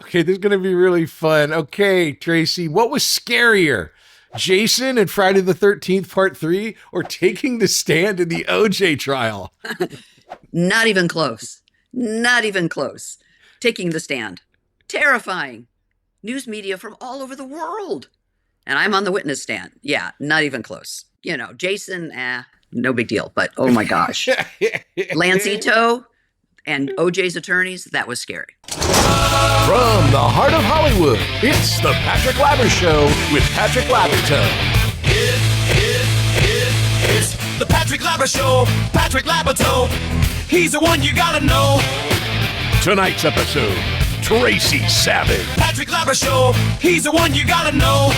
Okay, this is going to be really fun. Okay, Tracie, what was scarier? Jason in Friday the 13th Part 3 or taking the stand in the OJ trial? Not even close. Not even close. Taking the stand. Terrifying. News media from all over the world. And I'm on the witness stand. Yeah, not even close. Jason, no big deal. But oh my gosh. Lancito and OJ's attorneys, that was scary. From the heart of Hollywood, it's the Patrick Labyorteaux Show with Patrick Labyorteaux. It's the Patrick Labyorteaux Show. Patrick Labyorteaux. He's the one you gotta know. Tonight's episode, Tracie Savage. Patrick Labyorteaux Show. He's the one you gotta know.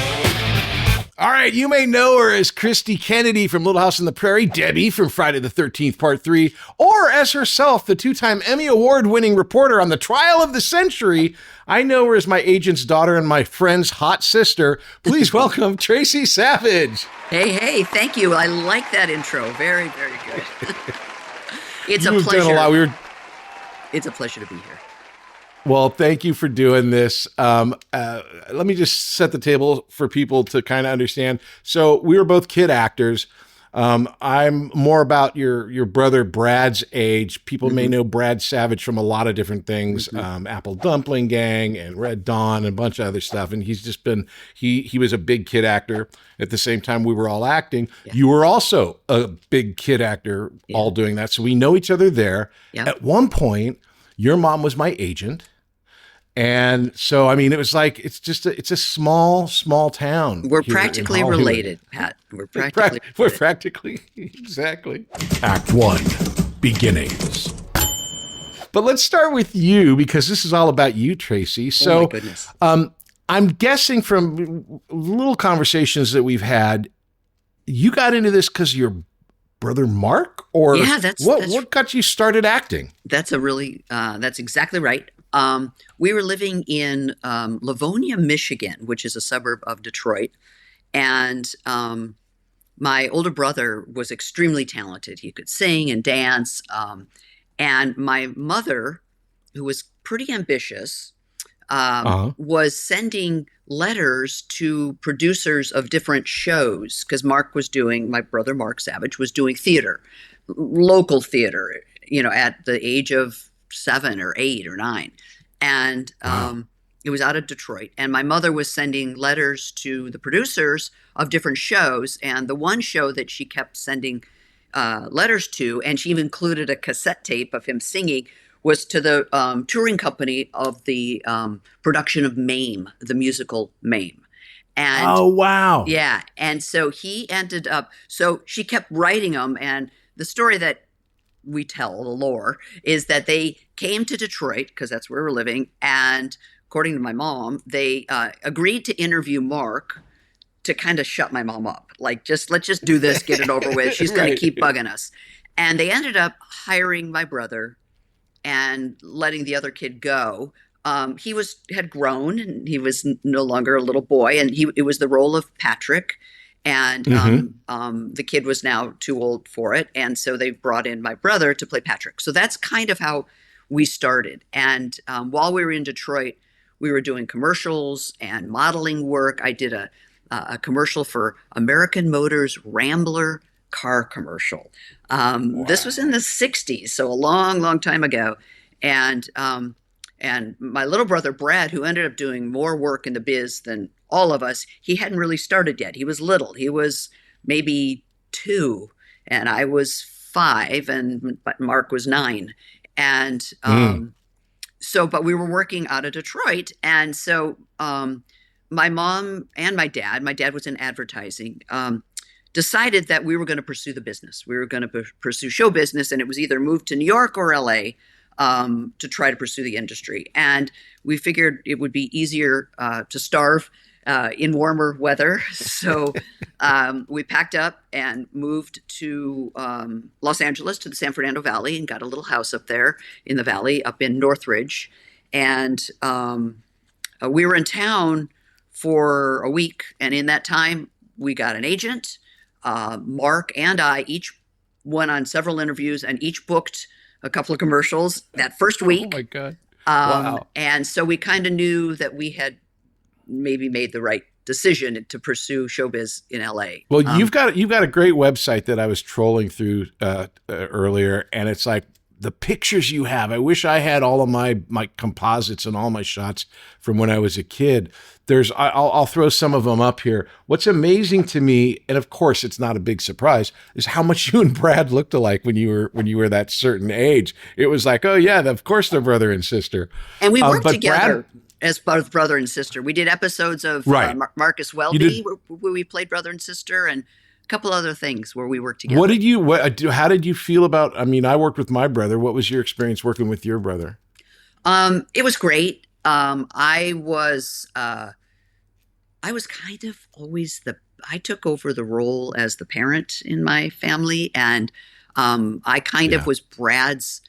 All right, you may know her as Christy Kennedy from Little House on the Prairie, Debbie from Friday the 13th Part 3, or as herself, the two-time Emmy Award-winning reporter on the trial of the century. I know her as my agent's daughter and my friend's hot sister. Please welcome Tracie Savage. Hey, thank you. I like that intro. Very, very good. It's a You've pleasure. done a lot. It's a pleasure to be here. Well, thank you for doing this. Let me just set the table for people to kind of understand. So we were both kid actors. I'm more about your brother Brad's age. People may know Brad Savage from a lot of different things, Apple Dumpling Gang and Red Dawn and a bunch of other stuff. And he's just been, he was a big kid actor at the same time we were all acting. Yeah. You were also a big kid actor, all doing that. So we know each other there. Yeah. At one point, your mom was my agent. And so, I mean, it was like, it's a small town. We're practically related, Pat. We're practically, exactly. Act 1, beginnings. But let's start with you, because this is all about you, Tracie. So, oh my goodness. I'm guessing from little conversations that we've had, you got into this because your brother Mark, or what got you started acting? That's that's exactly right. We were living in Livonia, Michigan, which is a suburb of Detroit. And my older brother was extremely talented. He could sing and dance. And my mother, who was pretty ambitious, was sending letters to producers of different shows, because my brother Mark Savage was doing theater, local theater, at the age of 7 or 8 or 9. And it was out of Detroit. And my mother was sending letters to the producers of different shows. And the one show that she kept sending letters to, and she even included a cassette tape of him singing, was to the touring company of the production of Mame, the musical Mame. And, oh, wow. Yeah. And so he ended up, so she kept writing them. And the story that we tell, the lore, is that they came to Detroit, because that's where we're living, and according to my mom, they agreed to interview Mark to kind of shut my mom up. Like, let's just do this, get it over with. She's going to keep bugging us. And they ended up hiring my brother and letting the other kid go. He had grown, and he was no longer a little boy, and it was the role of Patrick. And the kid was now too old for it. And so they brought in my brother to play Patrick. So that's kind of how we started. And while we were in Detroit, we were doing commercials and modeling work. I did a commercial for American Motors Rambler car commercial. Wow. This was in the 60s, so a long, long time ago. And my little brother, Brad, who ended up doing more work in the biz than all of us, he hadn't really started yet. He was little. He was maybe 2, and I was 5, but Mark was 9. And but we were working out of Detroit. And so my mom and my dad was in advertising, decided that we were going to pursue the business. We were going to pursue show business, and it was either move to New York or LA to try to pursue the industry. And we figured it would be easier to starve in warmer weather. So we packed up and moved to Los Angeles, to the San Fernando Valley, and got a little house up there in the valley, up in Northridge. And we were in town for a week. And in that time, we got an agent. Mark and I each went on several interviews and each booked a couple of commercials that first week. Oh my God. Wow. And so we kind of knew that we had maybe made the right decision to pursue showbiz in LA. Well, you've got a great website that I was trolling through earlier, and it's like the pictures you have. I wish I had all of my composites and all my shots from when I was a kid. I'll throw some of them up here. What's amazing to me, and of course it's not a big surprise, is how much you and Brad looked alike when you were that certain age. It was like, oh yeah, of course they're brother and sister. And we worked together as both brother and sister. We did episodes of Marcus Welby where we played brother and sister, and a couple other things where we worked together. How did you feel about, I mean, I worked with my brother. What was your experience working with your brother? It was great. I was kind of always I took over the role as the parent in my family, and I kind of was Brad's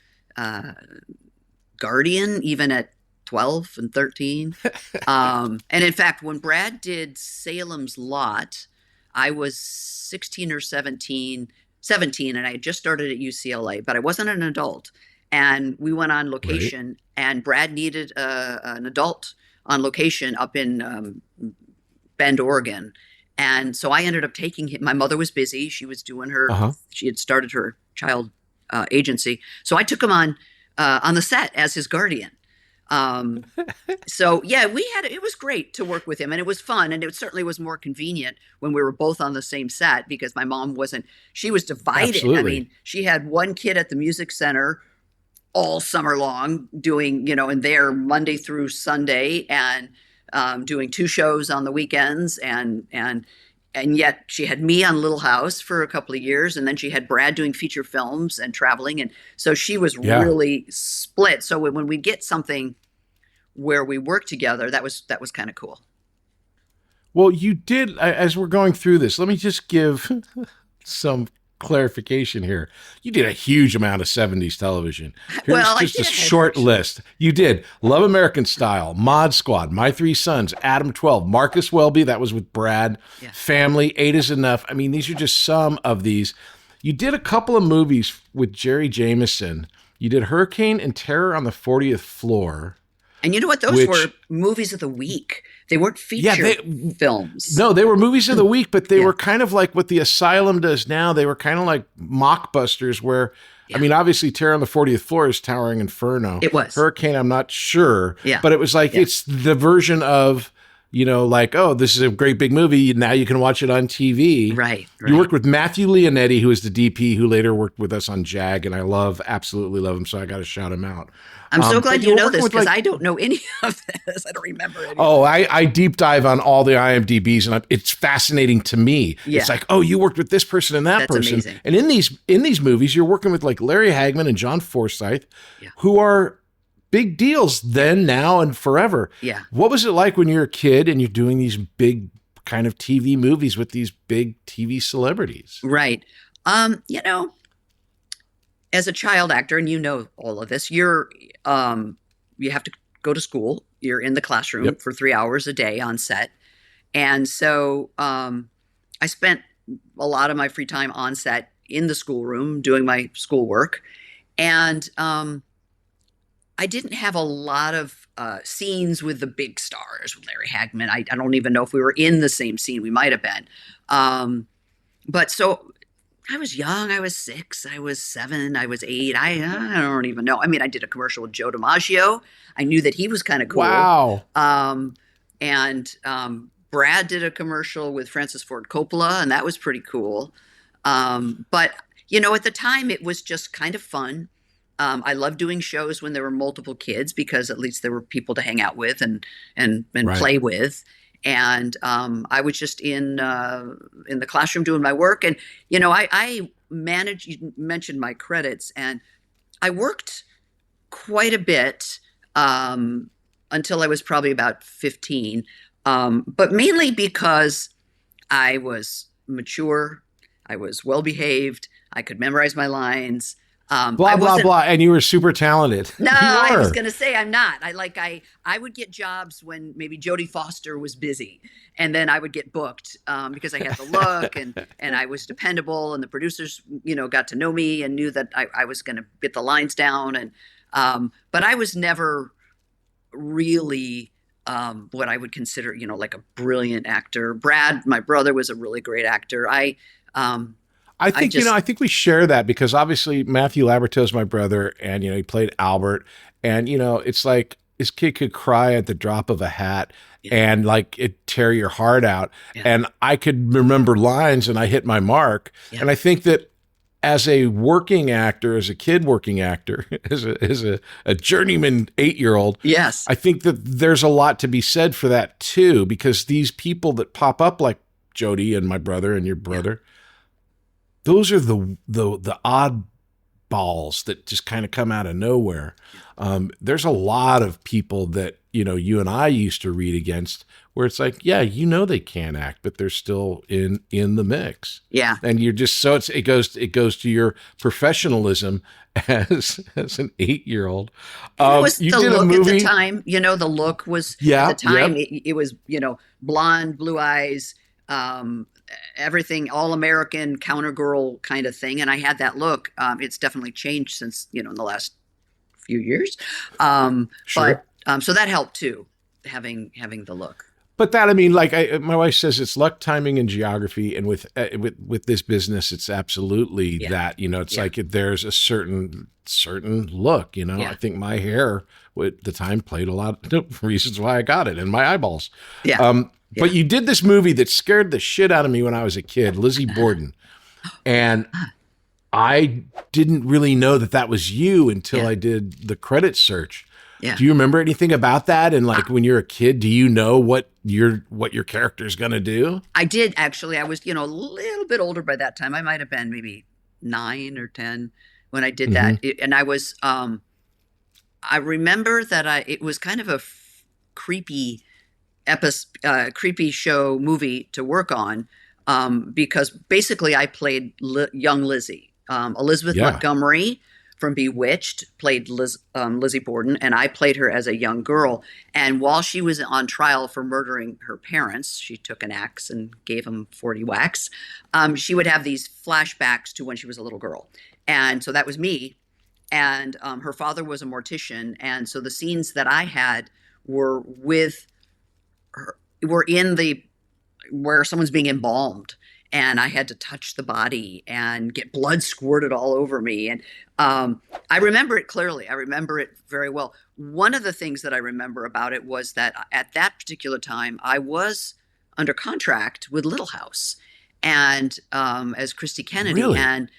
guardian, even at 12 and 13. And in fact, when Brad did Salem's Lot, I was 16 or 17, and I had just started at UCLA, but I wasn't an adult. And we went on location, and Brad needed an adult on location up in Bend, Oregon. And so I ended up taking him. My mother was busy. She was doing she had started her child agency. So I took him on the set as his guardian. So yeah, it was great to work with him, and it was fun. And it certainly was more convenient when we were both on the same set, because my mom she was divided. Absolutely. I mean, she had one kid at the music center all summer long doing, and there Monday through Sunday, and doing 2 shows on the weekends, and yet she had me on Little House for a couple of years, and then she had Brad doing feature films and traveling, and so she was really split. So when we get something where we work together, that was kind of cool. Well, you did, as we're going through this, let me just give some clarification here. You did a huge amount of 70s television. Here's just a short list. You did Love American Style, Mod Squad, My Three Sons, Adam 12, Marcus Welby, that was with Brad, Family, 8 is Enough. I mean, these are just some of these. You did a couple of movies with Jerry Jameson. You did Hurricane and Terror on the 40th Floor. And you know what? Those were movies of the week. They weren't feature films. No, they were movies of the week, but they were kind of like what the Asylum does now. They were kind of like mockbusters where, I mean, obviously Terror on the 40th Floor is Towering Inferno. It was. Hurricane, I'm not sure. But it was like, it's the version of, like, oh, this is a great big movie. Now you can watch it on TV. Right. You worked with Matthew Leonetti, who is the DP, who later worked with us on JAG, and I absolutely love him, so I got to shout him out. I'm so glad you know this, because I don't know any of this. I don't remember any. Oh, I deep dive on all the IMDb's, and it's fascinating to me. It's like, oh, you worked with this person and that person. Amazing. And in these movies, you're working with like Larry Hagman and John Forsythe, who are big deals then, now, and forever. Yeah. What was it like when you're a kid and you're doing these big kind of TV movies with these big TV celebrities? Right. As a child actor, and you know all of this, you have to go to school. You're in the classroom for 3 hours a day on set. And so I spent a lot of my free time on set in the schoolroom doing my schoolwork. And I didn't have a lot of scenes with the big stars, with Larry Hagman. I don't even know if we were in the same scene. We might have been. But so I was young. I was 6. I was 7. I was 8. I don't even know. I mean, I did a commercial with Joe DiMaggio. I knew that he was kind of cool. Wow. And Brad did a commercial with Francis Ford Coppola, and that was pretty cool. But, at the time, it was just kind of fun. I loved doing shows when there were multiple kids, because at least there were people to hang out with and play with. And I was just in the classroom doing my work. And, I managed, you mentioned my credits, and I worked quite a bit until I was probably about 15, but mainly because I was mature, I was well-behaved, I could memorize my lines. Blah, blah, blah. And you were super talented. No, I was going to say I'm not. I would get jobs when maybe Jodie Foster was busy, and then I would get booked because I had the look and I was dependable, and the producers, got to know me and knew that I was going to get the lines down. And but I was never really what I would consider, like a brilliant actor. Brad, my brother, was a really great actor. I think, I think we share that because obviously Matthew Labyorteaux is my brother and, he played Albert and, it's like this kid could cry at the drop of a hat and like it tear your heart out. Yeah. And I could remember lines and I hit my mark. Yeah. And I think that as a working actor, as a kid working actor, as a journeyman 8-year-old, yes, I think that there's a lot to be said for that too, because these people that pop up like Jody and my brother and your brother, those are the odd balls that just kind of come out of nowhere. There's a lot of people that, you and I used to read against where it's like, yeah, they can't act, but they're still in the mix. Yeah. And you're just, so it goes to your professionalism as an 8-year-old. It was the look at the time, the look was at the time, it was, blonde, blue eyes, everything, all American counter girl kind of thing. And I had that look. It's definitely changed since, in the last few years. Sure. But so that helped too, having the look. But that, my wife says it's luck, timing, and geography. And with this business, it's absolutely that, it's like there's a certain look, I think my hair at the time played a lot of reasons why I got it and my eyeballs. Yeah. But you did this movie that scared the shit out of me when I was a kid, Lizzie Borden. And I didn't really know that was you until I did the credit search. Yeah. Do you remember anything about that? And like when you're a kid, do you know what your character's going to do? I did, actually. I was, a little bit older by that time. I might have been maybe 9 or 10 when I did that. And I was, I remember that it was kind of a creepy show movie to work on, because basically I played young Lizzie. Elizabeth Montgomery from Bewitched played Lizzie Borden, and I played her as a young girl. And while she was on trial for murdering her parents, she took an axe and gave them 40 whacks. She would have these flashbacks to when she was a little girl. And so that was me. And her father was a mortician. And so the scenes that I had were with her, where someone's being embalmed. And I had to touch the body and get blood squirted all over me. And I remember it clearly. I remember it very well. One of the things that I remember about it was that at that particular time, I was under contract with Little House and as Christy Kennedy. Really? And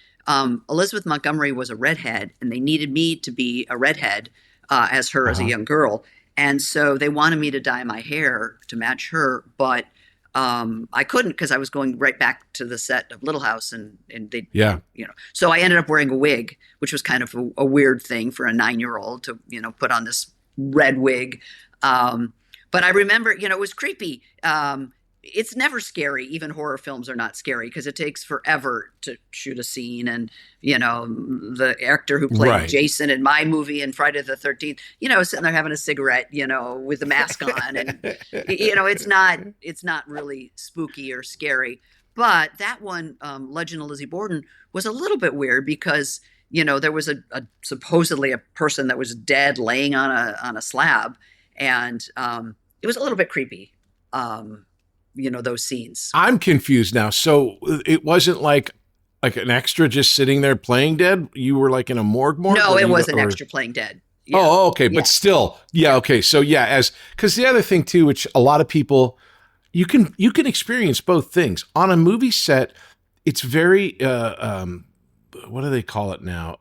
Elizabeth Montgomery was a redhead, and they needed me to be a redhead as her as a young girl. And so they wanted me to dye my hair to match her, but I couldn't because I was going right back to the set of Little House and they, so I ended up wearing a wig, which was kind of a weird thing for a 9-year-old to, put on this red wig. But I remember, it was creepy. It's never scary. Even horror films are not scary because it takes forever to shoot a scene. And, the actor who played Jason in my movie and Friday the 13th, sitting there having a cigarette, with the mask on. And, it's not really spooky or scary. But that one, Legend of Lizzie Borden, was a little bit weird because, there was a supposedly a person that was dead laying on a slab. And it was a little bit creepy. Those scenes. I'm confused now. So it wasn't like an extra just sitting there playing dead? You were like in a morgue? No, it was an extra playing dead. Yeah. Oh, okay. But still, okay. So because the other thing too, which a lot of people, you can experience both things. On a movie set, it's very, what do they call it now?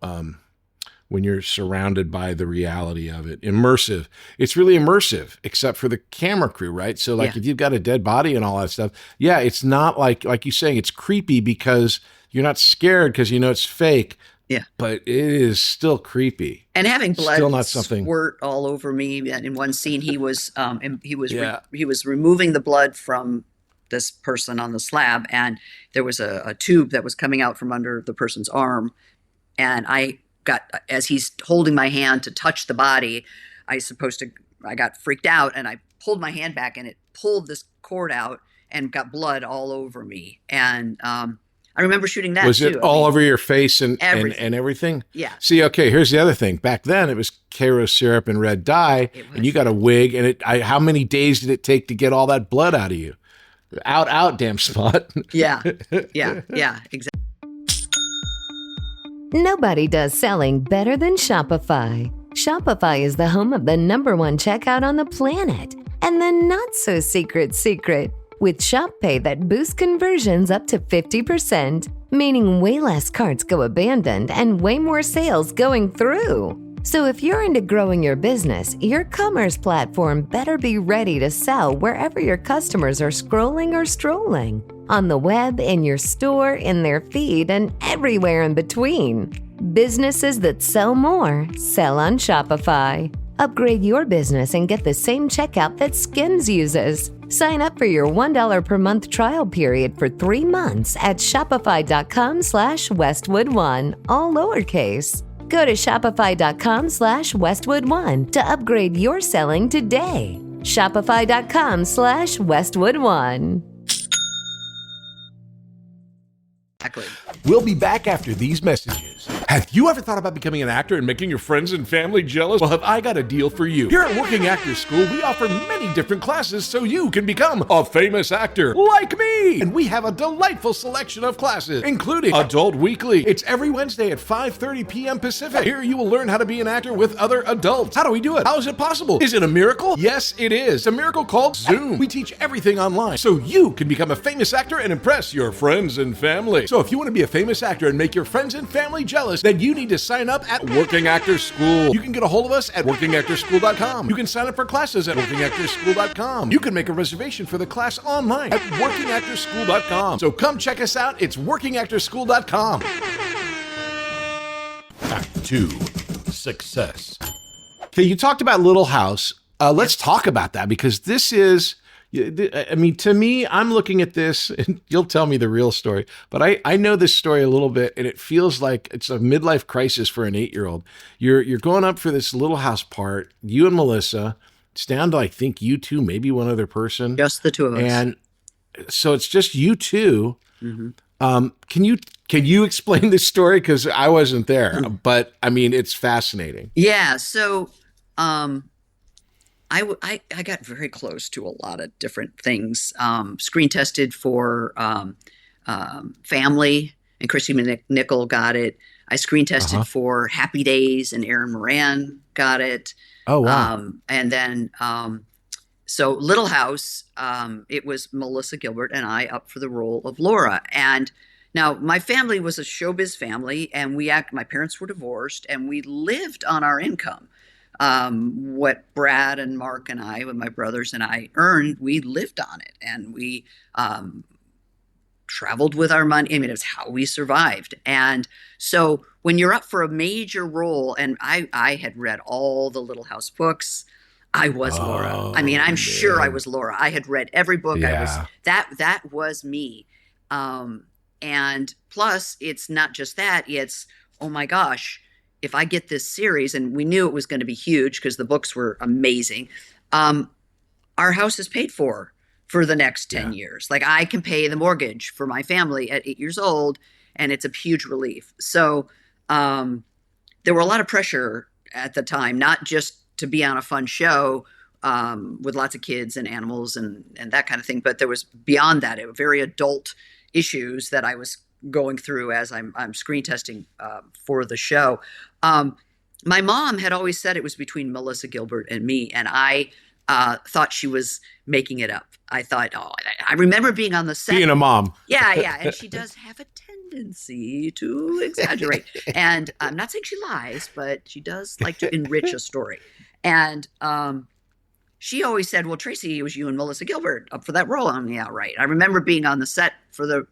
When you're surrounded by the reality of it. Immersive. It's really immersive, except for the camera crew, right? So if you've got a dead body and all that stuff, it's not like you're saying, it's creepy because you're not scared because it's fake. Yeah. But it is still creepy. And having blood squirt all over me. And in one scene, he was removing the blood from this person on the slab, and there was a tube that was coming out from under the person's arm. And as he's holding my hand to touch the body, I got freaked out and I pulled my hand back and it pulled this cord out and got blood all over me. And I remember shooting that Was too. it all over your face and everything. and everything? Yeah. See, okay, here's the other thing. Back then, it was Karo syrup and red dye, and you got a wig. And how many days did it take to get all that blood out of you? Out, damn spot. Yeah, exactly. Nobody does selling better than Shopify. Shopify is the home of the #1 checkout on the planet. And the not-so-secret secret, with Shop Pay that boosts conversions up to 50%, meaning way less carts go abandoned and way more sales going through. So if you're into growing your business, your commerce platform better be ready to sell wherever your customers are scrolling or strolling. On the web, in your store, in their feed, and everywhere in between. Businesses that sell more, sell on Shopify. Upgrade your business and get the same checkout that Skims uses. Sign up for your $1 per month trial period for 3 months at shopify.com/Westwood1, all lowercase. Go to shopify.com/Westwood1 to upgrade your selling today. Shopify.com/Westwood1. Exactly. We'll be back after these messages. Have you ever thought about becoming an actor and making your friends and family jealous? Well, have I got a deal for you. Here at Working Actors School, we offer many different classes so you can become a famous actor like me. And we have a delightful selection of classes, including Adult Weekly. It's every Wednesday at 5:30 p.m. Pacific. Here you will learn how to be an actor with other adults. How do we do it? How is it possible? Is it a miracle? Yes, it is. It's a miracle called Zoom. We teach everything online so you can become a famous actor and impress your friends and family. So if you want to be a famous actor and make your friends and family jealous, then you need to sign up at Working Actors School. You can get a hold of us at workingactorschool.com. You can sign up for classes at workingactorschool.com. You can make a reservation for the class online at workingactorschool.com. So come check us out. It's workingactorschool.com. Act 2, Success. Okay, you talked about Little House. Let's talk about that because this is, I mean, to me, I'm looking at this, and you'll tell me the real story, but I know this story a little bit, and it feels like it's a midlife crisis for an 8-year-old. You're going up for this Little House part, you and Melissa. It's down to, I think, you two, maybe one other person. Just the two of us. And so it's just you two. Mm-hmm. Can you explain this story? Because I wasn't there, but I mean, it's fascinating. Yeah. So, I got very close to a lot of different things. Screen tested for Family, and Christy Nickel got it. I screen tested for Happy Days, and Aaron Moran got it. Oh, wow. And then, so Little House, it was Melissa Gilbert and I up for the role of Laura. And now my family was a showbiz family, and my parents were divorced, and we lived on our income. What Brad and Mark and I, with my brothers and I earned, we lived on it, and we traveled with our money. I mean, it was how we survived. And so when you're up for a major role, and I had read all the Little House books, I was Laura. I mean, I'm sure I was Laura. I had read every book. Yeah. That was me. And plus, it's not just that. It's, oh my gosh, if I get this series, and we knew it was going to be huge because the books were amazing, our house is paid for the next 10 years. Like, I can pay the mortgage for my family at 8 years old, and it's a huge relief. So there were a lot of pressure at the time, not just to be on a fun show with lots of kids and animals and that kind of thing, but there was beyond that, very adult issues that I was going through as I'm screen testing for the show. My mom had always said it was between Melissa Gilbert and me, and I thought she was making it up. I thought, I remember being on the set. Being a mom. Yeah, and she does have a tendency to exaggerate. And I'm not saying she lies, but she does like to enrich a story. And she always said, well, Tracie, it was you and Melissa Gilbert up for that role. Yeah, right. I remember being on the set for the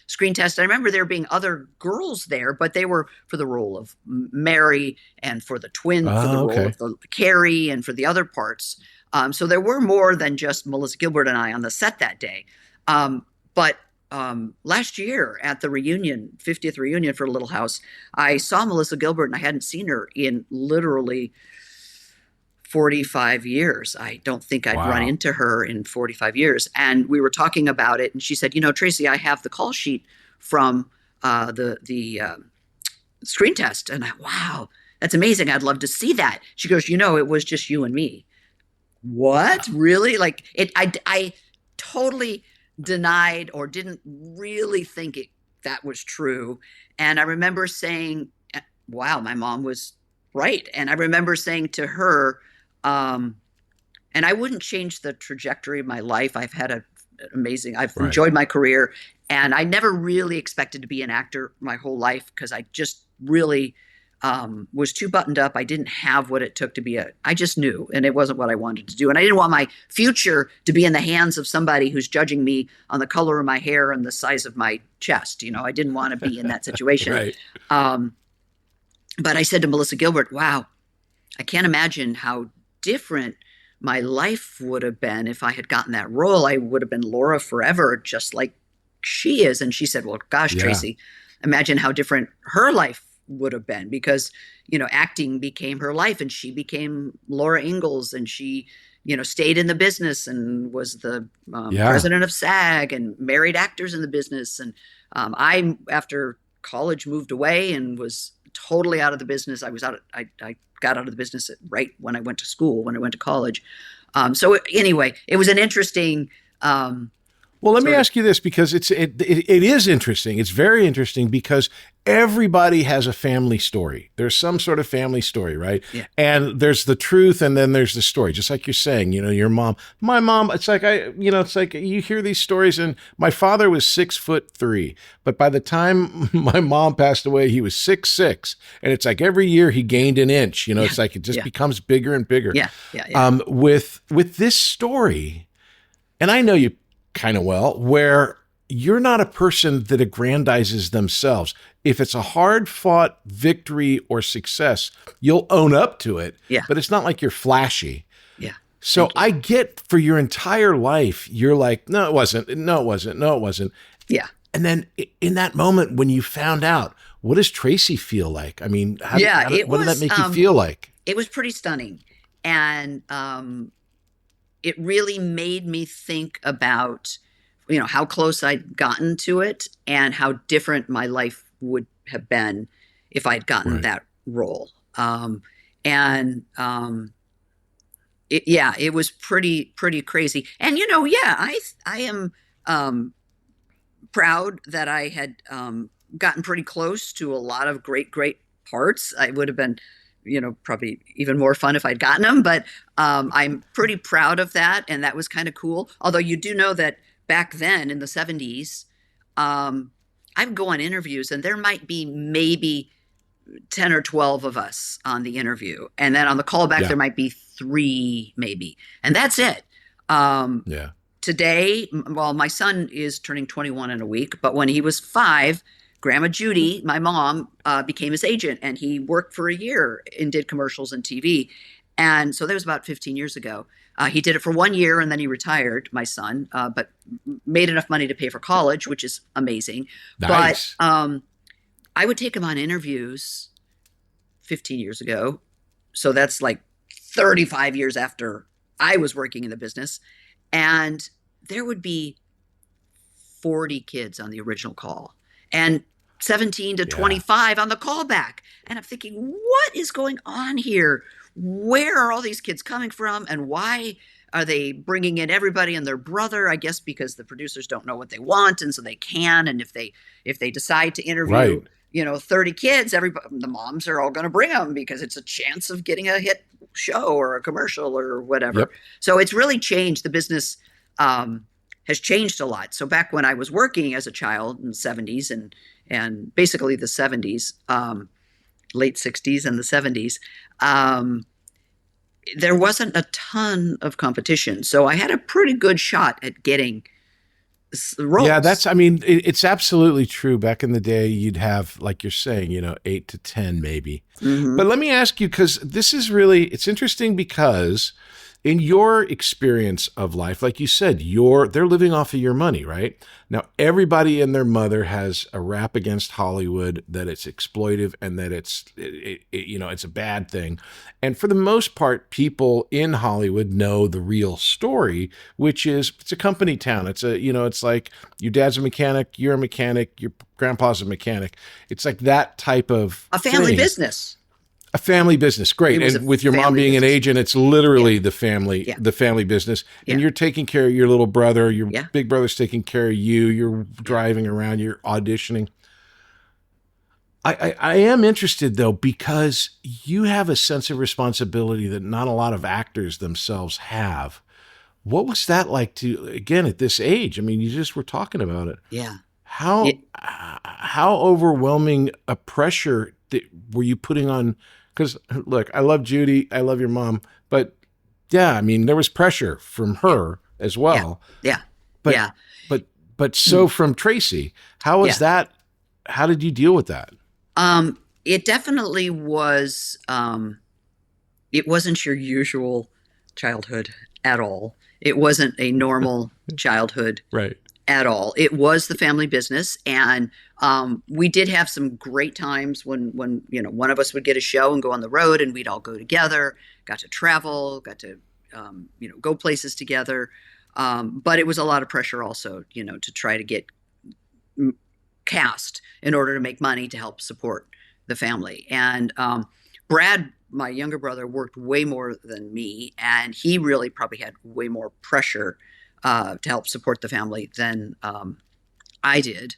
screen test. I remember there being other girls there, but they were for the role of Mary and for the twin, for the role of the Carrie, and for the other parts. So there were more than just Melissa Gilbert and I on the set that day. But last year at the 50th reunion for Little House, I saw Melissa Gilbert, and I hadn't seen her in literally 45 years. I don't think I'd run into her in 45 years. And we were talking about it, and she said, Tracie, I have the call sheet from the screen test. And wow, that's amazing. I'd love to see that. She goes, it was just you and me. What? Really? Like I totally denied or didn't really think that was true. And I remember saying, wow, my mom was right. And I remember saying to her, and I wouldn't change the trajectory of my life. I've had I've enjoyed my career, and I never really expected to be an actor my whole life because I just really was too buttoned up. I didn't have what it took to be I just knew, and it wasn't what I wanted to do. And I didn't want my future to be in the hands of somebody who's judging me on the color of my hair and the size of my chest. I didn't want to be in that situation. Right. But I said to Melissa Gilbert, wow, I can't imagine how different my life would have been if I had gotten that role. I would have been Laura forever, just like she is. And she said, well, gosh, Tracie, imagine how different her life would have been, because, acting became her life, and she became Laura Ingalls, and she, stayed in the business and was the president of SAG and married actors in the business. And I, after college, moved away and was totally out of the business. I got out of the business right when I went to school, when I went to college. Anyway, it was an interesting. Well, let me ask you this, because it is interesting. It's very interesting because everybody has a family story. There's some sort of family story, right? Yeah. And there's the truth, and then there's the story. Just like you're saying, your mom, my mom. It's like it's like you hear these stories. And my father was 6'3", but by the time my mom passed away, he was 6'6", and it's like every year he gained an inch. It's like it just becomes bigger and bigger. Yeah. With this story, and I know you kind of well, where you're not a person that aggrandizes themselves. If it's a hard-fought victory or success, you'll own up to it, but it's not like you're flashy. Yeah. So I get, for your entire life, you're like, no, it wasn't. No, it wasn't. No, it wasn't. Yeah. And then in that moment, when you found out, what does Tracie feel like? I mean, what did that make you feel like? It was pretty stunning. And it really made me think about, how close I'd gotten to it and how different my life would have been if I'd gotten that role. It was pretty crazy. And, I am proud that I had gotten pretty close to a lot of great parts. I would have been, probably even more fun if I'd gotten them, but I'm pretty proud of that. And that was kind of cool. Although you do know that back then in the 70s, I'd go on interviews and there might be maybe 10 or 12 of us on the interview. And then on the callback, there might be 3 maybe. And that's it. Today, well, my son is turning 21 in a week, but when he was 5, Grandma Judy, my mom, became his agent, and he worked for a year and did commercials and TV. And so that was about 15 years ago. He did it for 1 year, and then he retired, my son, but made enough money to pay for college, which is amazing. Nice. But I would take him on interviews 15 years ago. So that's like 35 years after I was working in the business. And there would be 40 kids on the original call and 17 to 25 on the callback. And I'm thinking, what is going on here? Where are all these kids coming from? And why are they bringing in everybody and their brother? I guess because the producers don't know what they want. And so they can. And if they decide to interview, 30 kids, the moms are all going to bring them because it's a chance of getting a hit show or a commercial or whatever. Yep. So it's really changed. The business has changed a lot. So back when I was working as a child in the 70s and basically the 70s, late 60s and the 70s, there wasn't a ton of competition. So I had a pretty good shot at getting roles. Yeah, it's absolutely true. Back in the day, you'd have, like you're saying, 8 to 10 maybe. Mm-hmm. But let me ask you, because this is really, it's interesting because In your experience of life, like you said, they're living off of your money, right? Now, everybody and their mother has a rap against Hollywood that it's exploitive and that it's a bad thing. And for the most part, people in Hollywood know the real story, which is it's a company town. It's it's like your dad's a mechanic, you're a mechanic, your grandpa's a mechanic. It's like that type of a family thing. business. A family business, great. And with your mom being an agent, it's literally the family business. And you're taking care of your little brother. Your big brother's taking care of you. You're driving around. You're auditioning. I am interested, though, because you have a sense of responsibility that not a lot of actors themselves have. What was that like again, at this age? I mean, you just were talking about it. Yeah. How overwhelming a pressure were you putting on? Because look, I love Judy, I love your mom, but I mean, there was pressure from her as well. Yeah. But so from Tracie, how was that? How did you deal with that? It definitely was. It wasn't your usual childhood at all. It wasn't a normal childhood, right? At all. It was the family business. And we did have some great times when one of us would get a show and go on the road and we'd all go together, got to travel, got to, go places together. But it was a lot of pressure also, to try to get cast in order to make money to help support the family. And Brad, my younger brother, worked way more than me. And he really probably had way more pressure to help support the family than I did.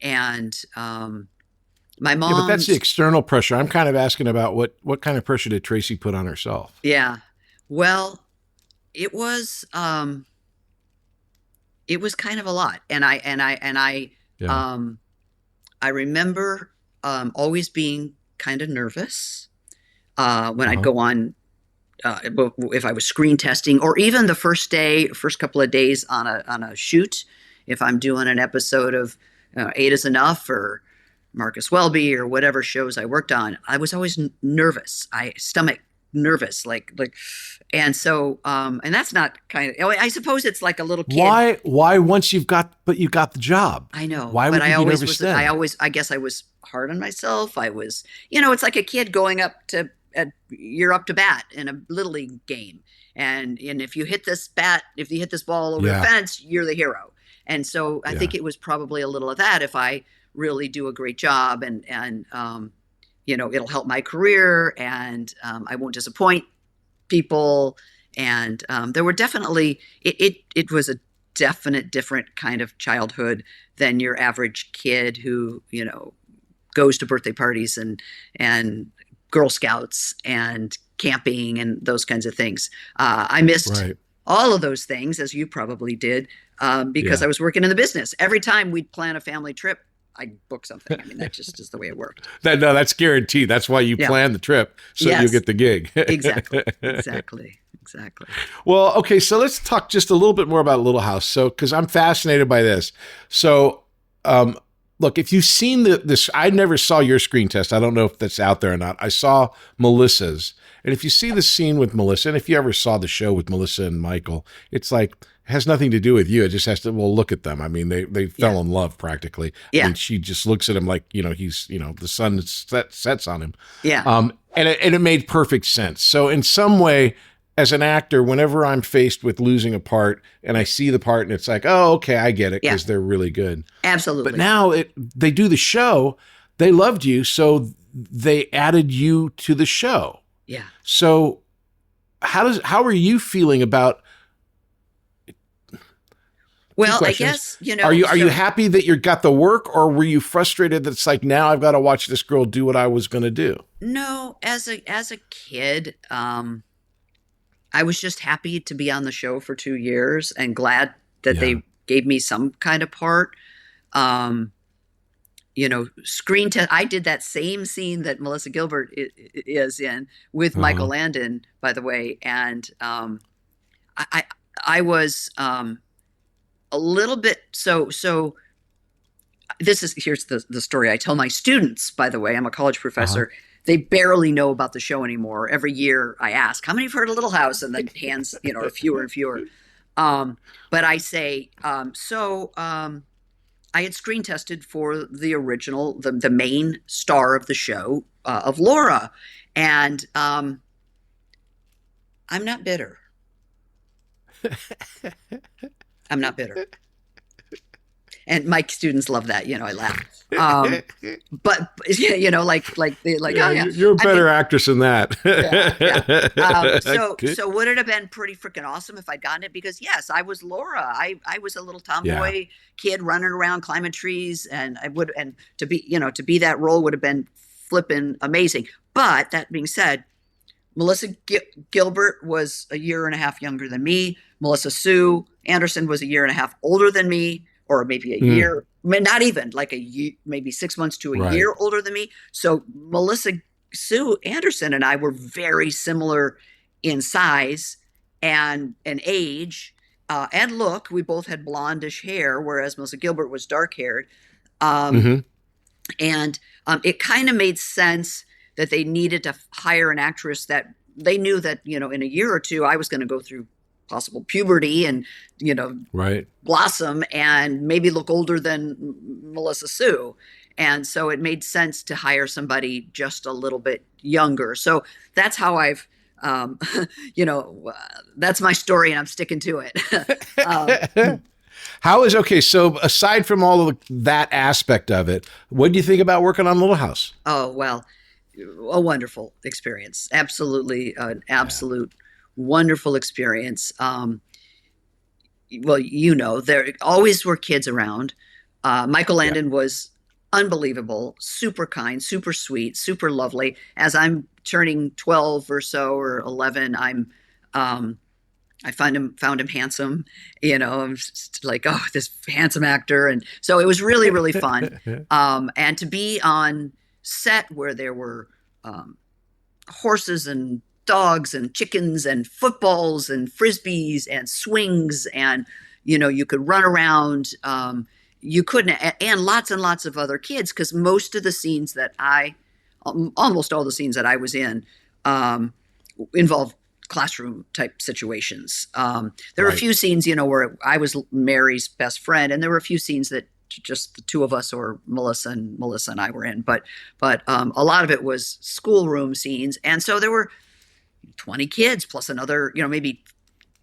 And my mom. Yeah, but that's the external pressure. I'm kind of asking about what kind of pressure did Tracie put on herself? Yeah. Well, it was kind of a lot. And I remember always being kind of nervous when I'd go on. If I was screen testing, or even the first couple of days on a shoot, if I'm doing an episode of Eight is Enough or Marcus Welby or whatever shows I worked on, I was always nervous. Stomach nervous, like, and so, and that's not kind of. I suppose it's like a little kid. Why? Once you got the job, I know. Why would you be nervous then? I guess I was hard on myself. I was, it's like a kid going up to. You're up to bat in a little league game, and if you hit this ball over the fence, you're the hero. And so I think it was probably a little of that. If I really do a great job, and it'll help my career, and I won't disappoint people. And there were definitely it was a definite different kind of childhood than your average kid who goes to birthday parties and Girl Scouts and camping and those kinds of things. I missed all of those things, as you probably did, because I was working in the business. Every time we'd plan a family trip, I'd book something. I mean, that just is the way it worked. That's guaranteed. That's why you plan the trip, so you get the gig. Exactly. Well, okay, so let's talk just a little bit more about Little House. So, because I'm fascinated by this. So, look, if you've seen this, I never saw your screen test. I don't know if that's out there or not. I saw Melissa's. And if you see the scene with Melissa, and if you ever saw the show with Melissa and Michael, it's like, it has nothing to do with you. It just has to, look at them. I mean, they fell in love practically. Yeah. I mean, she just looks at him like, he's, the sun sets on him. Yeah. And it made perfect sense. So in some way, as an actor, whenever I'm faced with losing a part and I see the part and it's like, oh, okay, I get it, because they're really good. Absolutely. But now they do the show, they loved you, so they added you to the show. Yeah. So how are you feeling about? Well, I guess, Are you happy that you got the work, or were you frustrated that it's like, now I've got to watch this girl do what I was going to do? No, as a kid, I was just happy to be on the show for 2 years and glad that they gave me some kind of part. Screen test. I did that same scene that Melissa Gilbert is in with Michael Landon, by the way. And I was a little bit, so here's the story I tell my students, by the way. I'm a college professor. they barely know about the show anymore. Every year I ask, how many have heard of Little House? And the hands, are fewer and fewer. But I say, I had screen tested for the original, the main star of the show, of Laura. And I'm not bitter. I'm not bitter. And my students love that, I laugh. But oh yeah, you're a better actress than that. So would it have been pretty freaking awesome if I'd gotten it? Because yes, I was Laura. I was a little tomboy kid running around climbing trees, and to be that role would have been flipping amazing. But that being said, Melissa Gilbert was a year and a half younger than me. Melissa Sue Anderson was a year and a half older than me. Or maybe a year, not even like a year, maybe 6 months to a year older than me. So Melissa Sue Anderson and I were very similar in size and age and look. We both had blondish hair, whereas Melissa Gilbert was dark haired. And it kind of made sense that they needed to hire an actress that they knew that, in a year or two, I was going to go through possible puberty and, blossom and maybe look older than Melissa Sue. And so it made sense to hire somebody just a little bit younger. So that's how I've, that's my story and I'm sticking to it. So aside from all of that aspect of it, what do you think about working on Little House? Oh, well, a wonderful experience. Absolutely. An absolute wonderful experience. There always were kids around. Michael Landon was unbelievable, super kind, super sweet, super lovely. As I'm turning 12 or so, or 11, I found him handsome. I'm just like, oh, this handsome actor. And so it was really, really fun. And to be on set where there were horses and dogs and chickens and footballs and frisbees and swings, and you could run around, you couldn't, and lots of other kids, because almost all the scenes that I was in involved classroom type situations. There were a few scenes where I was Mary's best friend, and there were a few scenes that just the two of us, or Melissa and I, were in, but a lot of it was schoolroom scenes. And so there were 20 kids plus another, maybe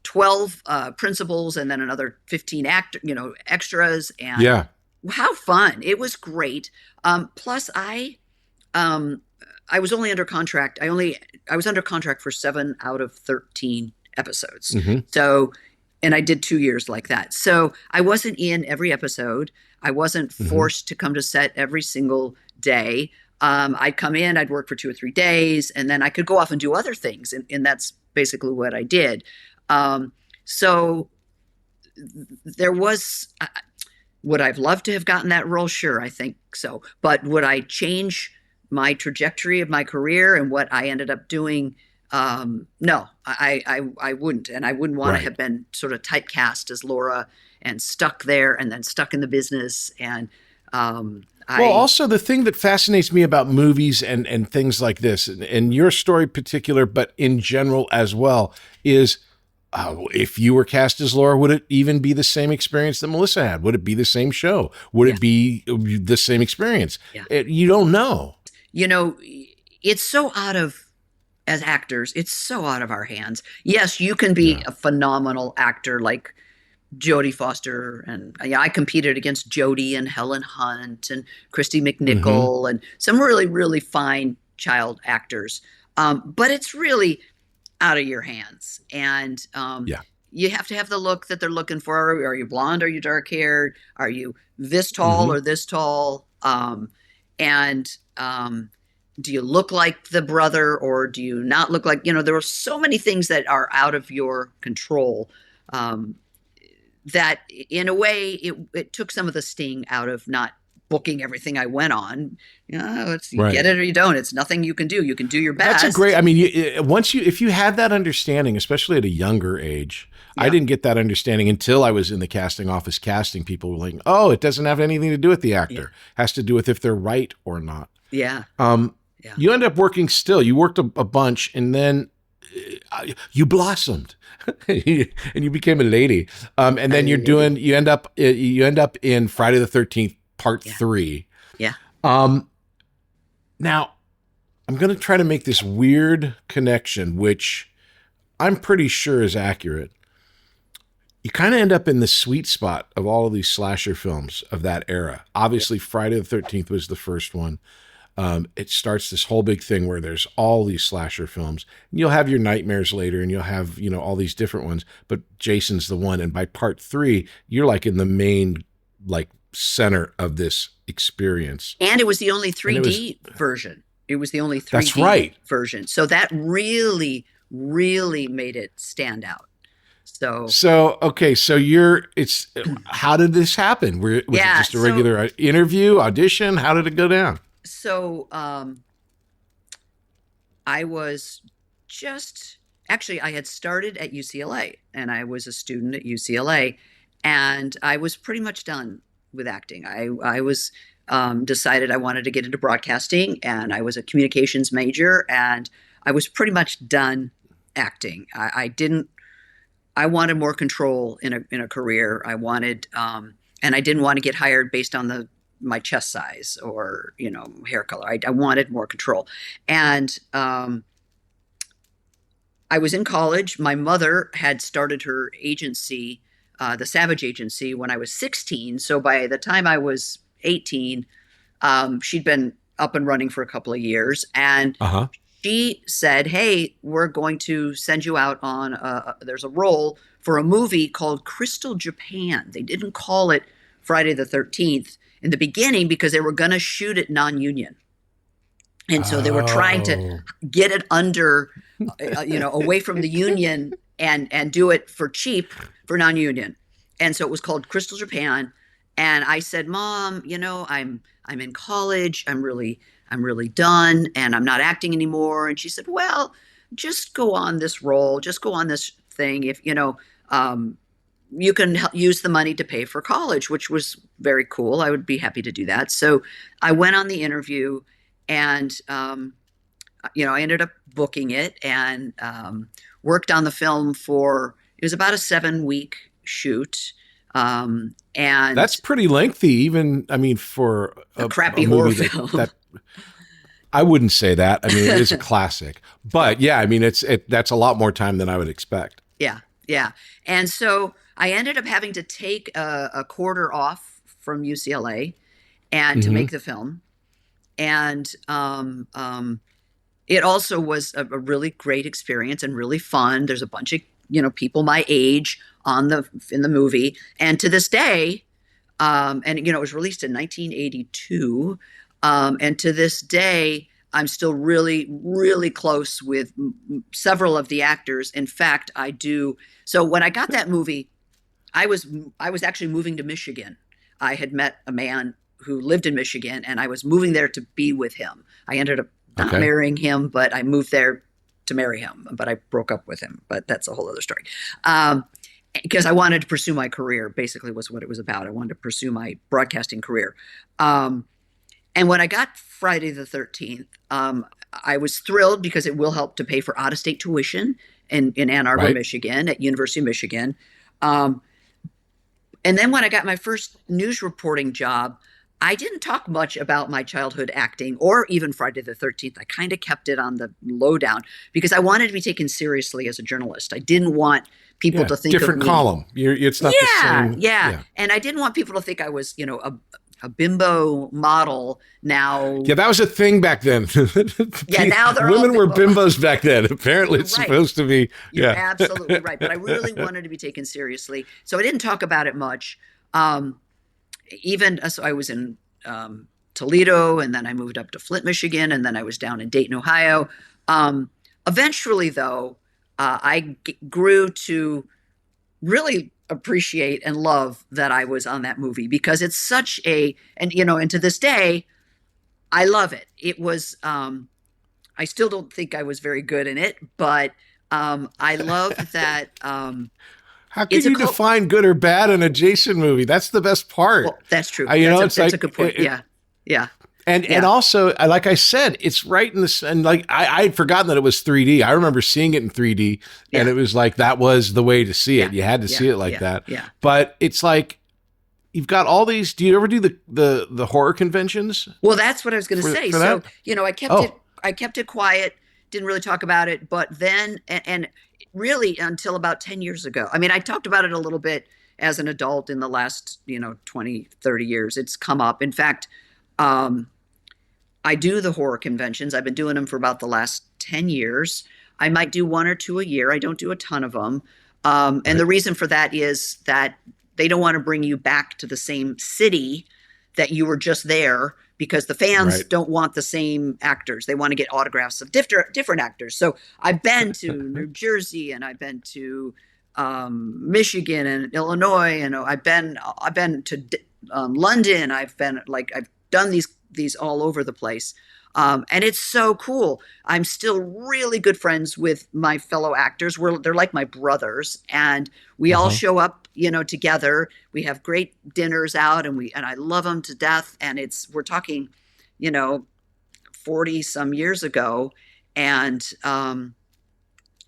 12 principals, and then another 15 extras. And how fun. It was great. Plus I was only under contract. I was under contract for 7 out of 13 episodes. So, and I did 2 years like that. So I wasn't in every episode. I wasn't forced to come to set every single day. I'd come in, I'd work for 2 or 3 days, and then I could go off and do other things. And that's basically what I did. So there was, would I've loved to have gotten that role? Sure, I think so. But would I change my trajectory of my career and what I ended up doing? No, I wouldn't. And I wouldn't want to have been sort of typecast as Laura and stuck there and then stuck in the business. And, also the thing that fascinates me about movies and things like this, and your story particular, but in general as well, is if you were cast as Laura, would it even be the same experience that Melissa had? Would it be the same show? Would it be the same experience? You don't know. It's so as actors, it's so out of our hands. Yes, you can be a phenomenal actor like Jodie Foster, and I competed against Jodie and Helen Hunt and Christy McNichol and some really, really fine child actors. But it's really out of your hands. And you have to have the look that they're looking for. Are you blonde? Are you dark haired? Are you this tall or this tall? Do you look like the brother or do you not look like, there are so many things that are out of your control. That in a way it took some of the sting out of not booking everything I went on. You get it or you don't. It's nothing you can do. You can do your best. That's a great, if you had that understanding, especially at a younger age, I didn't get that understanding until I was in the casting office casting people. Were like, oh, it doesn't have anything to do with the actor. It has to do with if they're right or not. Yeah. You end up working still. You worked a bunch, and then you blossomed, and you became a lady. And then you end up in Friday the 13th Part 3. Yeah. Now, I'm going to try to make this weird connection, which I'm pretty sure is accurate. You kind of end up in the sweet spot of all of these slasher films of that era. Obviously, Friday the 13th was the first one. It starts this whole big thing where there's all these slasher films. And you'll have your nightmares later, and you'll have, all these different ones, but Jason's the one. And by Part 3, you're like in the main, like, center of this experience. And it was the only 3D version. It was the only 3D That's right. version. So that really, really made it stand out. Okay, so how did this happen? Was it just a regular interview, audition? How did it go down? So I was actually, I had started at UCLA, and I was a student at UCLA, and I was pretty much done with acting. I was decided I wanted to get into broadcasting, and I was a communications major, and I was pretty much done acting. I wanted more control in a career. I wanted, and I didn't want to get hired based on my chest size or, hair color. I wanted more control. And I was in college. My mother had started her agency, the Savage Agency, when I was 16. So by the time I was 18, she'd been up and running for a couple of years. And she said, hey, we're going to send you out on there's a role for a movie called Crystal Japan. They didn't call it Friday the 13th in the beginning because they were going to shoot it non-union. And so they were trying to get it under, away from the union and do it for cheap for non-union. And so it was called Crystal Japan. And I said, Mom, I'm in college. I'm really done, and I'm not acting anymore. And she said, well, just go on this role. Just go on this thing. If, you can use the money to pay for college, which was very cool. I would be happy to do that. So I went on the interview, and, I ended up booking it and worked on the film it was about a 7-week shoot. And that's pretty lengthy, even, for a crappy horror film. I wouldn't say that. It is a classic, but yeah, that's a lot more time than I would expect. Yeah. Yeah. And so I ended up having to take a quarter off from UCLA and to make the film. And, it also was a really great experience and really fun. There's a bunch of, people my age in the movie. And to this day, it was released in 1982. And to this day, I'm still really, really close with several of the actors. In fact, I do. So when I got that movie, I was actually moving to Michigan. I had met a man who lived in Michigan, and I was moving there to be with him. I ended up not marrying him, but I moved there to marry him. But I broke up with him. But that's a whole other story. Because I wanted to pursue my career, basically was what it was about. I wanted to pursue my broadcasting career. And when I got Friday the 13th, I was thrilled because it will help to pay for out-of-state tuition in Ann Arbor, Michigan, at University of Michigan. And then when I got my first news reporting job, I didn't talk much about my childhood acting or even Friday the 13th. I kind of kept it on the lowdown because I wanted to be taken seriously as a journalist. I didn't want people to think different of me. column. It's not the same. Yeah. And I didn't want people to think I was, a bimbo model now. Yeah, that was a thing back then. Now they're women all were bimbos back then. Apparently, it's supposed to be. You're absolutely right. But I really wanted to be taken seriously, so I didn't talk about it much. So I was in Toledo, and then I moved up to Flint, Michigan, and then I was down in Dayton, Ohio. Eventually, though, I grew to really appreciate and love that I was on that movie because it's such and to this day, I love it. It was, I still don't think I was very good in it, but I love that. How can you define good or bad in a Jason movie? That's the best part. Well, that's true. It's a good point. Yeah. And also, like I said, it's right in this, and like I had forgotten that it was 3D. I remember seeing it in 3D, and it was like that was the way to see it. You had to see it like that. Yeah. But it's like you've got all these. Do you ever do the horror conventions? Well, that's what I was going to say. So I kept it quiet. Didn't really talk about it, but then and really until about 10 years ago. I mean, I talked about it a little bit as an adult in the last 20, 30 years. It's come up. In fact. I do the horror conventions. I've been doing them for about the last 10 years. I might do 1 or 2 a year. I don't do a ton of them. And the reason for that is that they don't want to bring you back to the same city that you were just there because the fans don't want the same actors. They want to get autographs of different actors. So I've been to New Jersey and I've been to Michigan and Illinois, and I've been to London. I've done these all over the place. And it's so cool. I'm still really good friends with my fellow actors. They're like my brothers, and we all show up, together. We have great dinners out, and I love them to death. And we're talking, 40 some years ago. And,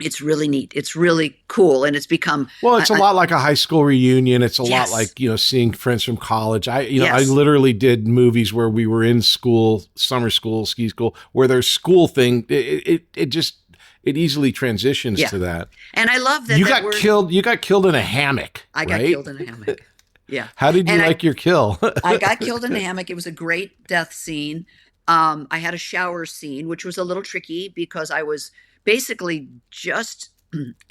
it's really neat. It's really cool. And it's become... Well, it's a lot like a high school reunion. It's a lot like, seeing friends from college. I literally did movies where we were in school, summer school, ski school, where there's school thing. It easily transitions to that. And I love that. You got killed in a hammock. I got killed in a hammock. Yeah. How did you like your kill? I got killed in a hammock. It was a great death scene. I had a shower scene, which was a little tricky because I was basically just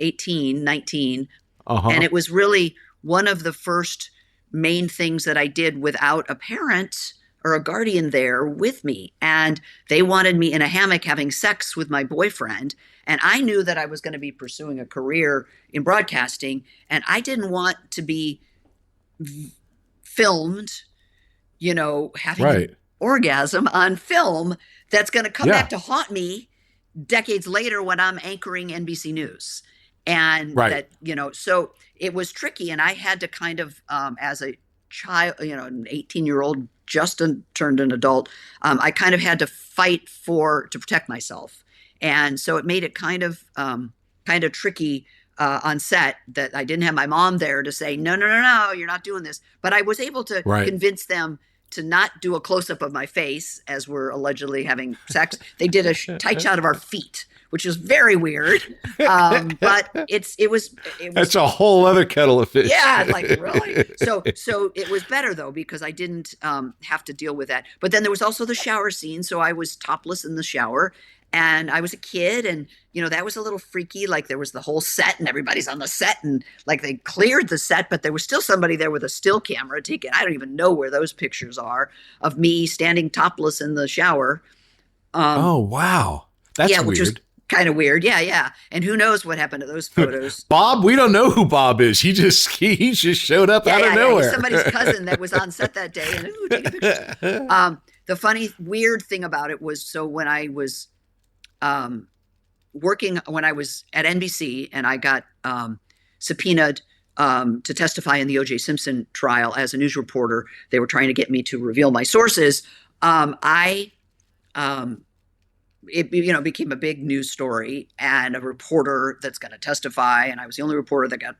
18, 19. And it was really one of the first main things that I did without a parent or a guardian there with me. And they wanted me in a hammock having sex with my boyfriend. And I knew that I was going to be pursuing a career in broadcasting. And I didn't want to be filmed, having an orgasm on film that's going to come back to haunt me decades later when I'm anchoring NBC News. And that, so it was tricky. And I had to kind of, as a child, an 18-year-old just turned an adult, I kind of had to fight to protect myself. And so it made it kind of tricky on set that I didn't have my mom there to say, no, you're not doing this. But I was able to convince them to not do a close-up of my face as we're allegedly having sex. They did a tight shot of our feet, which is very weird. But it was. That's a whole other kettle of fish. Yeah, like really. So it was better though because I didn't have to deal with that. But then there was also the shower scene, so I was topless in the shower. And I was a kid, and that was a little freaky. Like there was the whole set, and everybody's on the set, and like they cleared the set, but there was still somebody there with a still camera taking. I don't even know where those pictures are of me standing topless in the shower. Oh wow, that's weird. Which was kind of weird. Yeah. And who knows what happened to those photos? Bob, we don't know who Bob is. He just showed up out of nowhere. He's somebody's cousin that was on set that day, and take a picture. The funny, weird thing about it was, so when I was when I was at NBC and I got subpoenaed to testify in the OJ Simpson trial as a news reporter, they were trying to get me to reveal my sources. It became a big news story, and a reporter that's going to testify, and I was the only reporter that got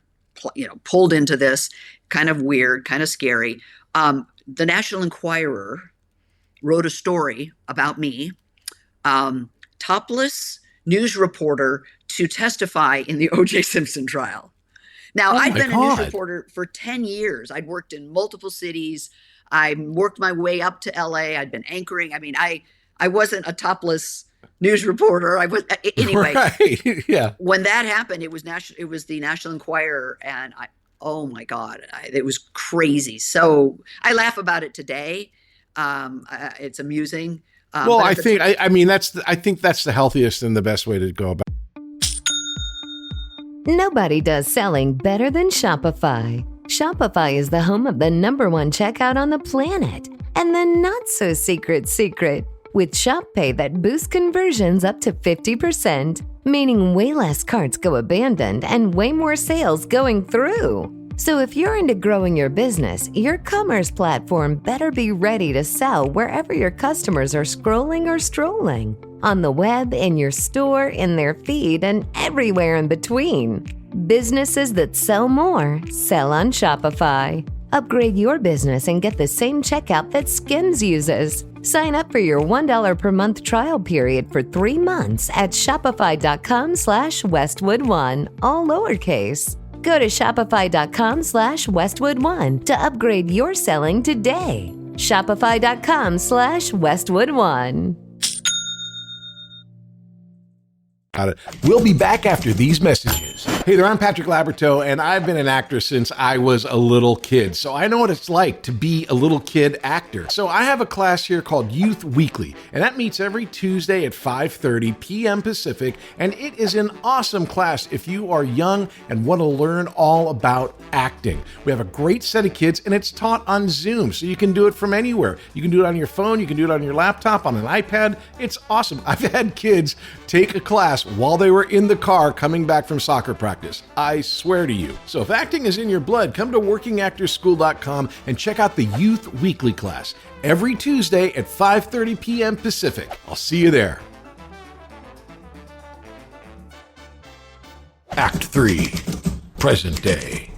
pulled into this. Kind of weird, kind of scary. The National Enquirer wrote a story about me. Topless news reporter to testify in the OJ Simpson trial. Now, I'd been a news reporter for 10 years. I'd worked in multiple cities. I worked my way up to LA. I'd been anchoring. I mean, I wasn't a topless news reporter. I was anyway. Right. Yeah. When that happened, it was the National Enquirer, and oh my God, it was crazy. So I laugh about it today. It's amusing. Well, I think that's the healthiest and the best way to go about it. Nobody does selling better than Shopify. Shopify is the home of the #1 checkout on the planet. And the not-so-secret secret, with Shop Pay that boosts conversions up to 50%, meaning way less carts go abandoned and way more sales going through. So if you're into growing your business, your commerce platform better be ready to sell wherever your customers are scrolling or strolling. On the web, in your store, in their feed, and everywhere in between. Businesses that sell more, sell on Shopify. Upgrade your business and get the same checkout that Skims uses. Sign up for your $1 per month trial period for 3 months at shopify.com/Westwood1, all lowercase. Go to shopify.com/Westwood1 to upgrade your selling today. Shopify.com/Westwood1. Got it. We'll be back after these messages. Hey there, I'm Patrick Labyorteaux, and I've been an actor since I was a little kid, so I know what it's like to be a little kid actor. So I have a class here called Youth Weekly, and that meets every Tuesday at 5:30 p.m. Pacific, and it is an awesome class if you are young and want to learn all about acting. We have a great set of kids, and it's taught on Zoom, so you can do it from anywhere. You can do it on your phone, you can do it on your laptop, on an iPad. It's awesome. I've had kids take a class while they were in the car coming back from soccer practice. I swear to you. So if acting is in your blood, come to workingactorschool.com and check out the Youth Weekly class every Tuesday at 5:30 p.m. Pacific. I'll see you there. Act 3, present day.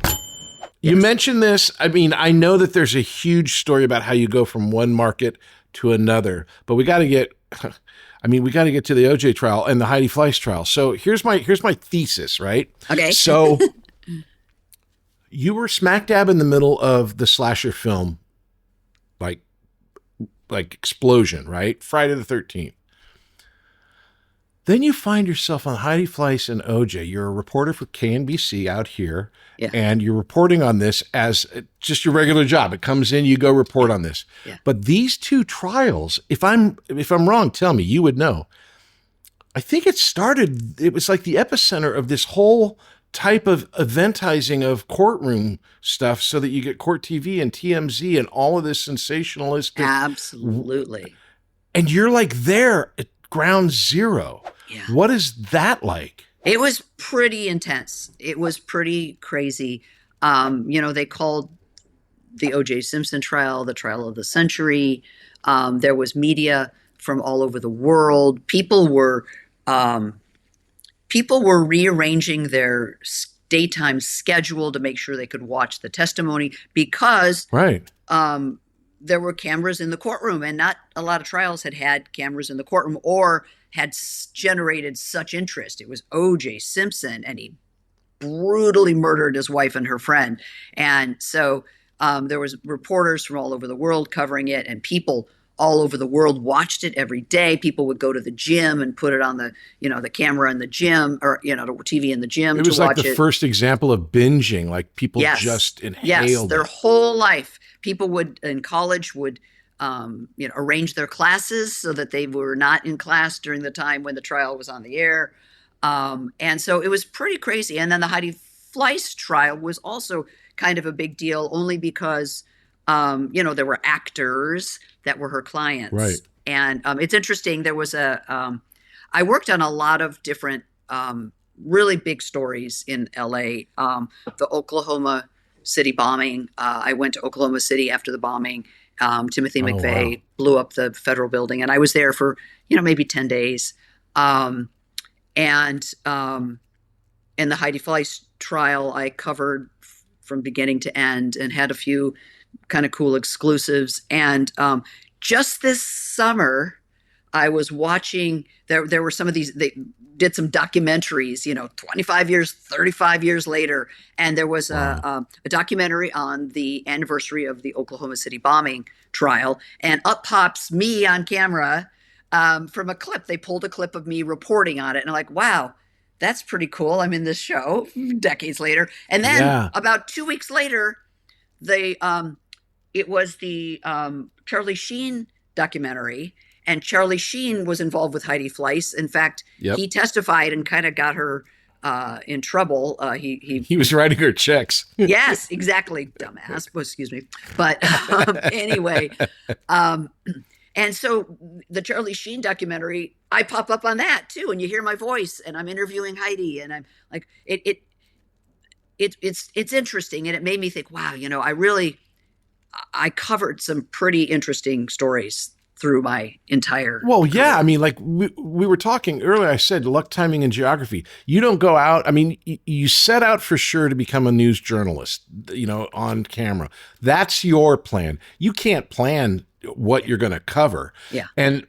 You mentioned this. I mean, I know that there's a huge story about how you go from one market to another, but we got to get to the OJ trial and the Heidi Fleiss trial. So here's my thesis, right? Okay. So you were smack dab in the middle of the slasher film, like explosion, right? Friday the 13th. Then you find yourself on Heidi Fleiss and OJ. You're a reporter for KNBC out here, and you're reporting on this as just your regular job. It comes in, you go report on this. Yeah. But these two trials, if I'm wrong, tell me. You would know. I think it was like the epicenter of this whole type of eventizing of courtroom stuff, so that you get Court TV and TMZ and all of this sensationalistic. Absolutely. And you're like there at ground zero. Yeah. What is that like? It was pretty intense. It was pretty crazy. They called the OJ Simpson trial the trial of the century. There was media from all over the world. People were rearranging their daytime schedule to make sure they could watch the testimony, because there were cameras in the courtroom, and not a lot of trials had cameras in the courtroom or had generated such interest. It was OJ Simpson, and he brutally murdered his wife and her friend. And so there was reporters from all over the world covering it, and people all over the world watched it every day. People would go to the gym and put it on the camera in the gym, or, the TV in the gym to watch it. It was like the first example of binging, like people just inhaled. Yes, their whole life. People in college would arrange their classes so that they were not in class during the time when the trial was on the air. And so it was pretty crazy. And then the Heidi Fleiss trial was also kind of a big deal, only because, there were actors that were her clients. Right. And it's interesting. There was I worked on a lot of different really big stories in LA. The Oklahoma City bombing. I went to Oklahoma City after the bombing. Timothy McVeigh blew up the federal building, and I was there for, maybe 10 days. And the Heidi Fleiss trial, I covered from beginning to end and had a few kind of cool exclusives. And just this summer, I was watching, there were some of these, they did some documentaries, 25 years, 35 years later. And there was a documentary on the anniversary of the Oklahoma City bombing trial. And up pops me on camera from a clip. They pulled a clip of me reporting on it. And I'm like, wow, that's pretty cool. I'm in this show decades later. And then about 2 weeks later, it was the Charlie Sheen documentary. And Charlie Sheen was involved with Heidi Fleiss. In fact, he testified and kind of got her in trouble. He was writing her checks. Yes, exactly. Dumbass. Well, excuse me. But anyway, and so the Charlie Sheen documentary, I pop up on that too, and you hear my voice, and I'm interviewing Heidi, and I'm like, it's interesting, and it made me think, wow, I covered some pretty interesting stories through my entire Well, yeah. career. I mean, like we were talking earlier, I said luck, timing, and geography. You don't go out. I mean, you set out for sure to become a news journalist, on camera. That's your plan. You can't plan what you're going to cover. Yeah. And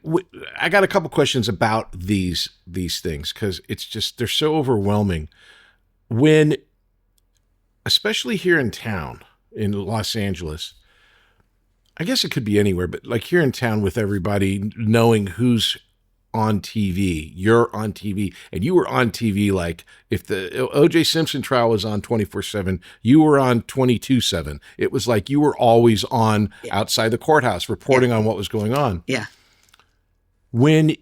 I got a couple questions about these things because it's just, they're so overwhelming. When, especially here in town, in Los Angeles, I guess it could be anywhere, but like here in town with everybody knowing who's on TV, you're on TV, and you were on TV. Like if the OJ Simpson trial was on 24/7, you were on 22/7. It was like you were always on outside the courthouse reporting on what was going on. Yeah. When,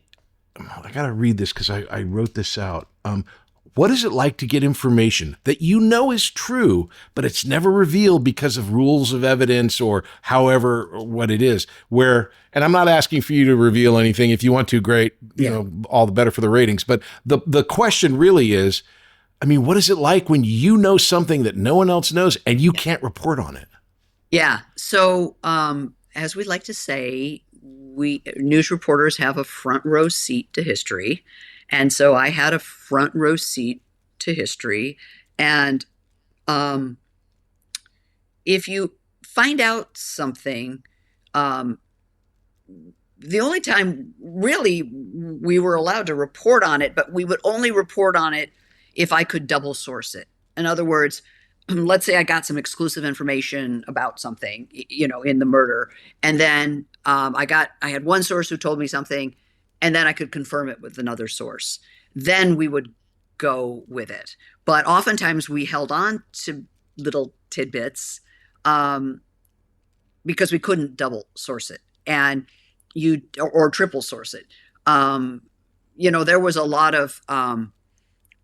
I got to read this because I wrote this out. What is it like to get information that is true, but it's never revealed because of rules of evidence or however what it is? And I'm not asking for you to reveal anything. If you want to, great. All the better for the ratings. But the question really is, I mean, what is it like when you know something that no one else knows and you can't report on it? Yeah. So, as we like to say, we news reporters have a front row seat to history. And so I had a front row seat to history. And if you find out something, the only time really we were allowed to report on it, but we would only report on it if I could double source it. In other words, let's say I got some exclusive information about something, in the murder. And then I had one source who told me something, and then I could confirm it with another source. Then we would go with it. But oftentimes we held on to little tidbits because we couldn't double source it or triple source it. There was a lot of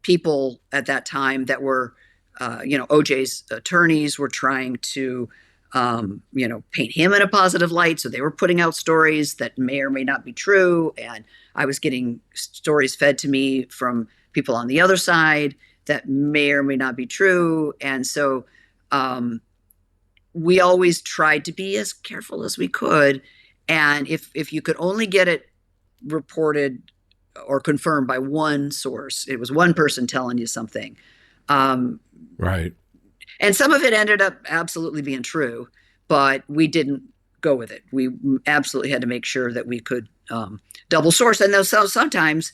people at that time that were, OJ's attorneys were trying to paint him in a positive light. So they were putting out stories that may or may not be true. And I was getting stories fed to me from people on the other side that may or may not be true. And so we always tried to be as careful as we could. And if you could only get it reported or confirmed by one source, it was one person telling you something. Right. And some of it ended up absolutely being true, but we didn't go with it. We absolutely had to make sure that we could double source. And sometimes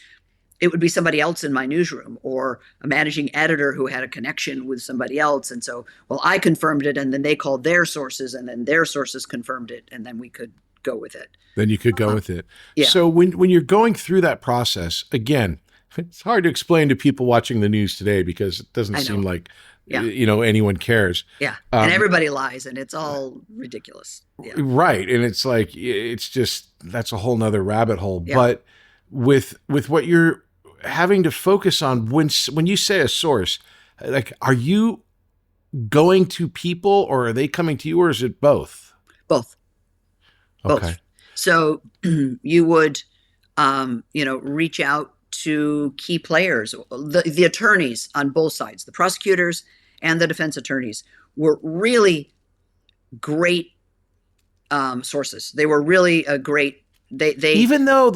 it would be somebody else in my newsroom or a managing editor who had a connection with somebody else. And so, I confirmed it, and then they called their sources, and then their sources confirmed it, and then we could go with it. Then you could go with it. Yeah. So when you're going through that process, again, it's hard to explain to people watching the news today because it doesn't seem like anyone cares. Yeah. And everybody lies, and it's all ridiculous. Yeah. Right. And it's like, it's just, that's a whole nother rabbit hole. Yeah. But with what you're having to focus on, when you say a source, like, are you going to people or are they coming to you, or is it both? Both. Okay. So you would, reach out to key players, the attorneys on both sides, the prosecutors and the defense attorneys were really great sources. They were really a great, they even though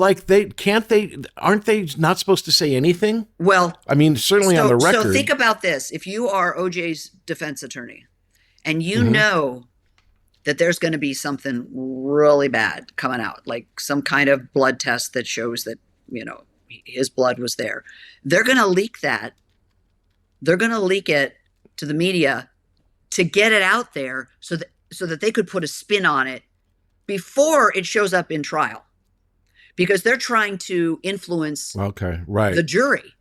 aren't they not supposed to say anything? Well, I mean, certainly on the record. So think about this. If you are OJ's defense attorney and you know that there's going to be something really bad coming out, like some kind of blood test that shows that, his blood was there. They're going to leak that. They're going to leak it to the media to get it out there so that they could put a spin on it before it shows up in trial, because they're trying to influence the jury,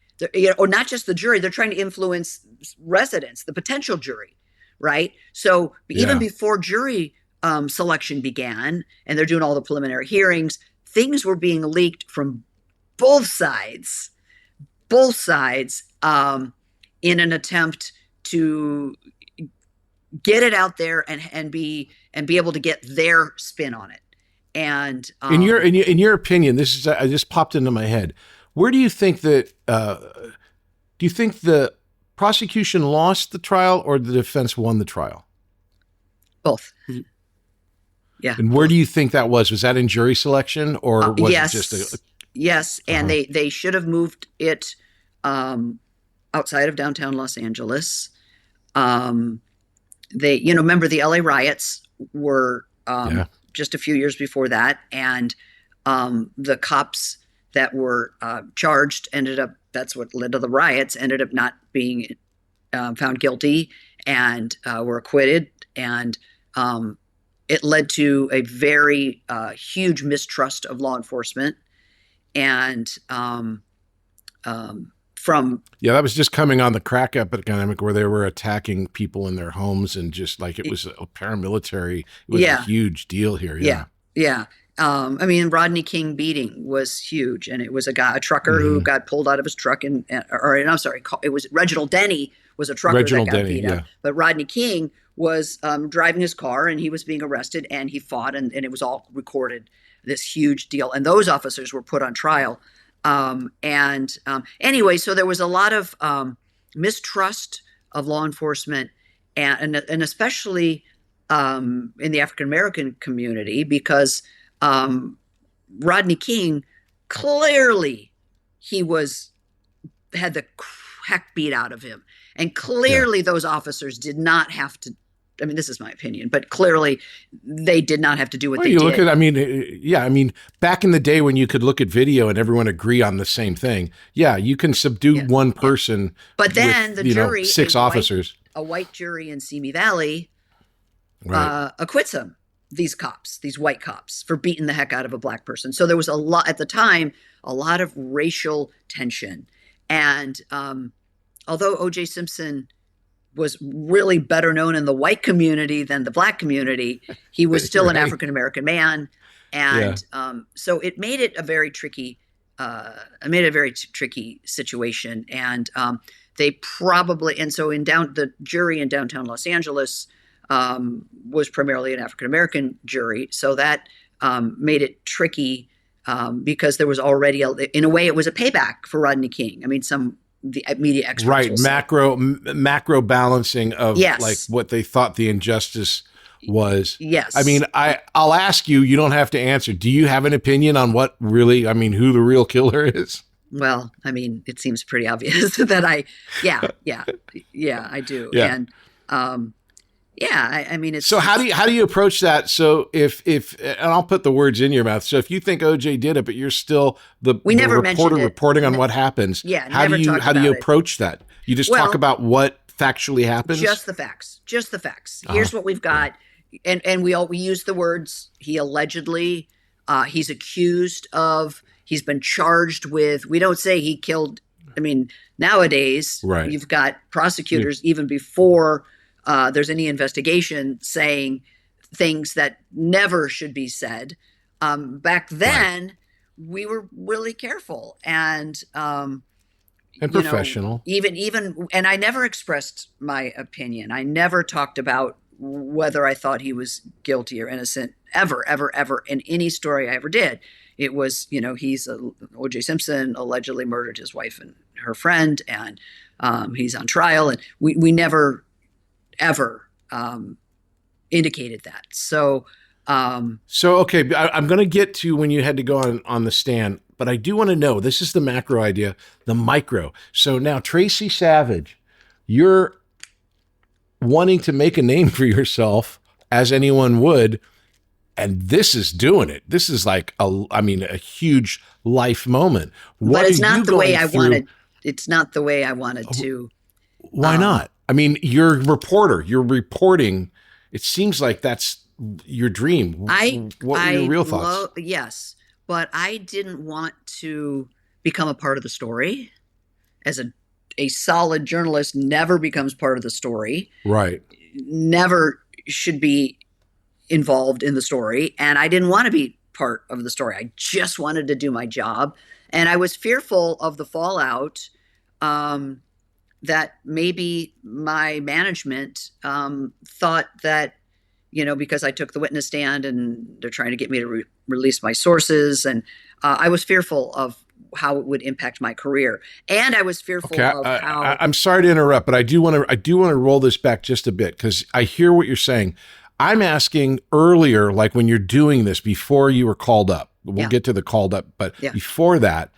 or not just the jury. They're trying to influence residents, the potential jury, right? So even before jury selection began, and they're doing all the preliminary hearings, things were being leaked from both sides, in an attempt to get it out there and be able to get their spin on it. And in your opinion, this is, I just popped into my head. Where do you think that? Do you think the prosecution lost the trial or the defense won the trial? Both. Yeah. And where do you think that was? Was that in jury selection or was yes. it just a... Yes, and they should have moved it outside of downtown Los Angeles. They, remember the LA riots were just a few years before that, and the cops that were charged that's what led to the riots, ended up not being found guilty and were acquitted, and it led to a very huge mistrust of law enforcement. And that was just coming on the crack epidemic where they were attacking people in their homes and just like it was a paramilitary. It was a huge deal here. Yeah. I mean, Rodney King beating was huge, and it was a trucker who got pulled out of his truck it was Reginald Denny was a trucker that got beat up. But Rodney King was driving his car, and he was being arrested, and he fought, and it was all recorded. This huge deal, and those officers were put on trial. Anyway, so there was a lot of mistrust of law enforcement, and especially in the African American community, because Rodney King clearly had the heck beat out of him, and clearly those officers did not have to. I mean, this is my opinion, but clearly they did not have to do what they did. Look at, back in the day when you could look at video and everyone agree on the same thing. Yeah, you can subdue one person. But then the jury, six officers, a white jury in Simi Valley, acquits them, these white cops, for beating the heck out of a black person. So there was a lot of racial tension. And although OJ Simpson was really better known in the white community than the black community, he was still an African-American man. And so it made it a very tricky, situation. And they probably, and so the jury in downtown Los Angeles was primarily an African-American jury. So that made it tricky because there was already, in a way, it was a payback for Rodney King. I mean, the media experts macro balancing of like what they thought the injustice was. Yes. I mean, I'll ask you, you don't have to answer. Do you have an opinion on who the real killer is? Well, I mean, it seems pretty obvious that I do. Yeah. And I mean, it's so how do you approach that? So if and I'll put the words in your mouth. So if you think OJ did it, but you're still the reporter reporting on what happens. Yeah. How do you approach that? You just talk about what factually happens? Just the facts. Here's what we've got. And we use the words he allegedly, he's accused of, he's been charged with. We don't say he killed. I mean, nowadays you've got prosecutors even before there's any investigation saying things that never should be said. Back then, we were really careful and professional. Even, and I never expressed my opinion. I never talked about whether I thought he was guilty or innocent ever in any story I ever did. It was, he's OJ Simpson allegedly murdered his wife and her friend, and he's on trial, and we never ever indicated that. So okay, I'm going to get to when you had to go on the stand, but I do want to know, this is the macro idea, the micro. So now Tracie Savage, you're wanting to make a name for yourself as anyone would, and this is doing it. This is like a huge life moment. But it's not the way I wanted. It's not the way I wanted to. Why not? I mean, you're a reporter. You're reporting. It seems like that's your dream. What were your real thoughts? Yes, but I didn't want to become a part of the story. As a solid journalist never becomes part of the story. Right. Never should be involved in the story. And I didn't want to be part of the story. I just wanted to do my job. And I was fearful of the fallout that maybe my management thought that, because I took the witness stand and they're trying to get me to release my sources. And I was fearful of how it would impact my career. And I was fearful of how. I'm sorry to interrupt, but I do want to roll this back just a bit, because I hear what you're saying. I'm asking earlier, like when you're doing this, before you were called up. We'll get to the called up, but before that,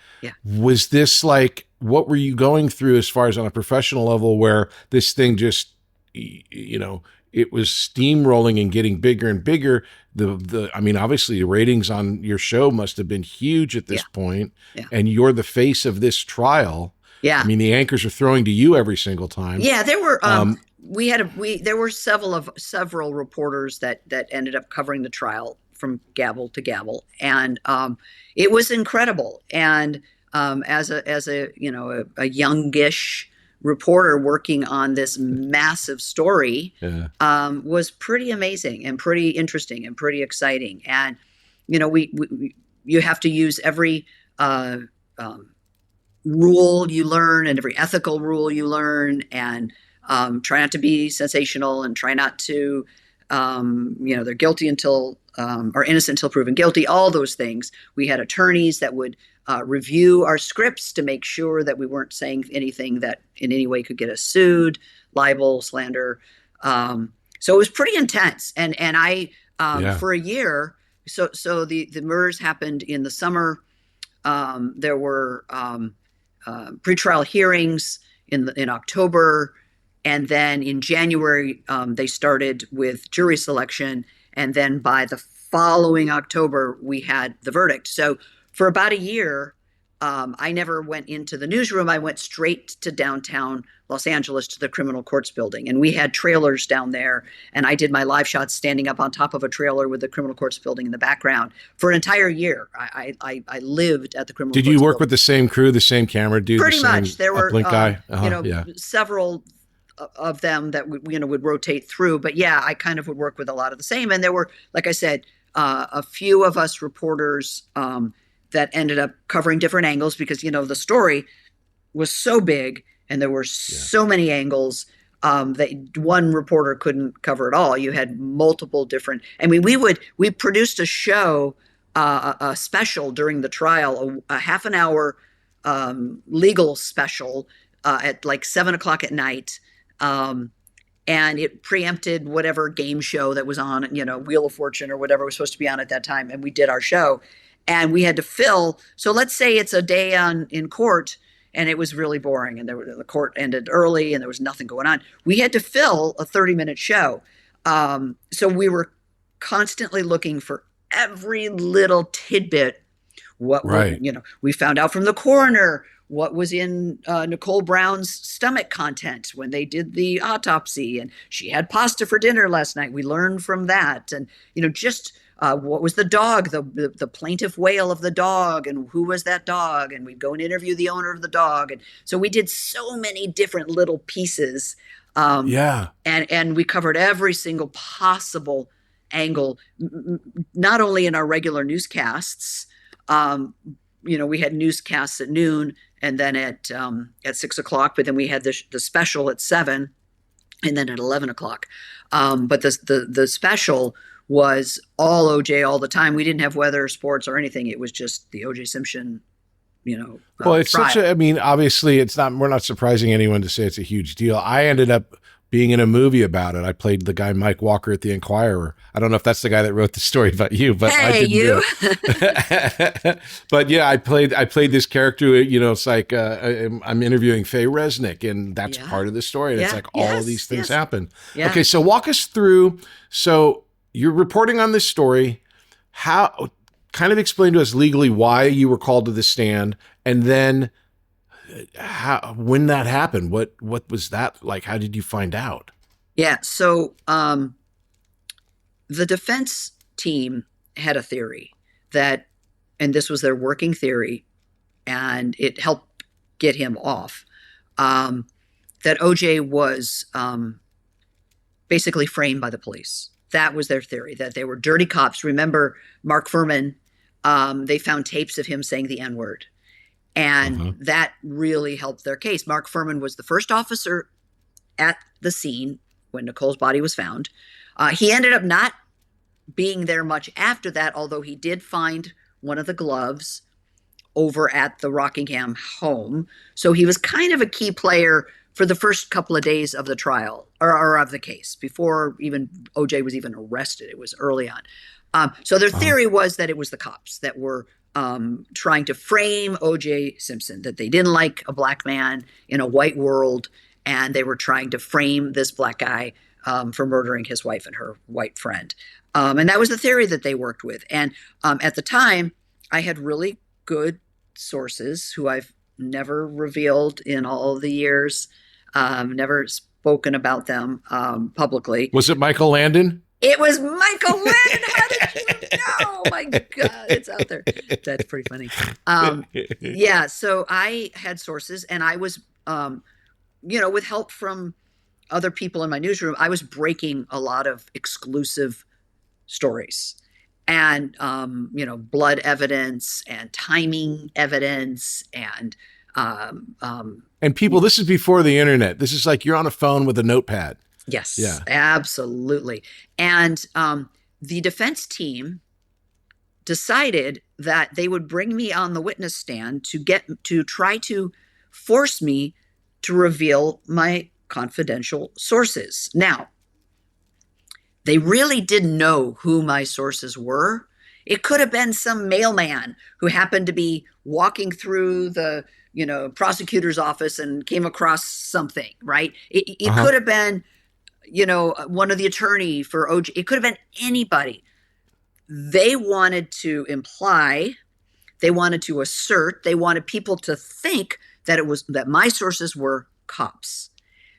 was this like, what were you going through as far as on a professional level, where this thing just, it was steamrolling and getting bigger and bigger? I mean, obviously the ratings on your show must have been huge at this point, and you're the face of this trial. Yeah. I mean, the anchors are throwing to you every single time. Yeah, there were, there were several reporters that ended up covering the trial from gavel to gavel. And, it was incredible. And, as a youngish reporter working on this massive story, was pretty amazing and pretty interesting and pretty exciting. And, you have to use every, rule you learn and every ethical rule you learn, and, try not to be sensational, and try not to, they're guilty until, or innocent until proven guilty, all those things. We had attorneys that would review our scripts to make sure that we weren't saying anything that in any way could get us sued, libel, slander. So it was pretty intense. And I, for a year, so the murders happened in the summer. There were pretrial hearings in October. And then in January, they started with jury selection. And then by the following October, we had the verdict. So for about a year, I never went into the newsroom. I went straight to downtown Los Angeles to the criminal courts building. And we had trailers down there. And I did my live shots standing up on top of a trailer with the criminal courts building in the background for an entire year. I lived at the criminal courts building. Did you work building. With the same crew, the same camera dude? Pretty much. There were several of them that would rotate through. But yeah, I kind of would work with a lot of the same. And there were, like I said, a few of us reporters that ended up covering different angles, because, the story was so big and there were so many angles that one reporter couldn't cover it all. You had multiple different, we produced a show, a special during the trial, a half an hour legal special at like 7:00 at night. And it preempted whatever game show that was on, Wheel of Fortune or whatever was supposed to be on at that time. And we did our show, and we had to fill. So let's say it's a day in court and it was really boring, and the court ended early and there was nothing going on. We had to fill a 30-minute show. So we were constantly looking for every little tidbit. We found out from the coroner what was in Nicole Brown's stomach content when they did the autopsy, and she had pasta for dinner last night. We learned from that. And, what was the dog, the plaintiff wail of the dog, and who was that dog? And we'd go and interview the owner of the dog. And so we did so many different little pieces. And we covered every single possible angle, not only in our regular newscasts. We had newscasts at noon, and then at 6:00, but then we had the special at 7, and then at 11:00. But the special was all OJ all the time. We didn't have weather, sports, or anything. It was just the OJ Simpson, well, it's trial. Obviously we're not surprising anyone to say it's a huge deal. I ended up being in a movie about it. I played the guy Mike Walker at the Inquirer. I don't know if that's the guy that wrote the story about you, but I didn't do it. But yeah, I played this character. It's like I'm interviewing Faye Resnick, and that's part of the story. And it's like all of these things happen. Yeah. Okay, so walk us through. So you're reporting on this story. How? Kind of explain to us legally why you were called to the stand, and then when that happened, what was that like? How did you find out? Yeah. So, the defense team had a theory and this was their working theory, and it helped get him off, that OJ was, basically framed by the police. That was their theory, that they were dirty cops. Remember Mark Furman, they found tapes of him saying the N-word. And that really helped their case. Mark Furman was the first officer at the scene when Nicole's body was found. He ended up not being there much after that, although he did find one of the gloves over at the Rockingham home. So he was kind of a key player for the first couple of days of the trial or of the case before even OJ was even arrested. It was early on. So their theory was that it was the cops that were trying to frame OJ Simpson, that they didn't like a black man in a white world, and they were trying to frame this black guy for murdering his wife and her white friend. And that was the theory that they worked with. And at the time, I had really good sources who I've never revealed in all the years, never spoken about them publicly. Was it Michael Landon? It was Michael Landon. How did you know? Oh my God, it's out there. That's pretty funny. Yeah, so I had sources, and I was, with help from other people in my newsroom, I was breaking a lot of exclusive stories and, blood evidence and timing evidence and people, this is before the internet. This is like you're on a phone with a notepad. Yes, yeah, absolutely. And the defense team decided that they would bring me on the witness stand to try to force me to reveal my confidential sources. Now, they really didn't know who my sources were. It could have been some mailman who happened to be walking through the, prosecutor's office and came across something, right? It could have been, one of the attorney for OJ. It could have been anybody. They wanted to imply, they wanted to assert, they wanted people to think that my sources were cops,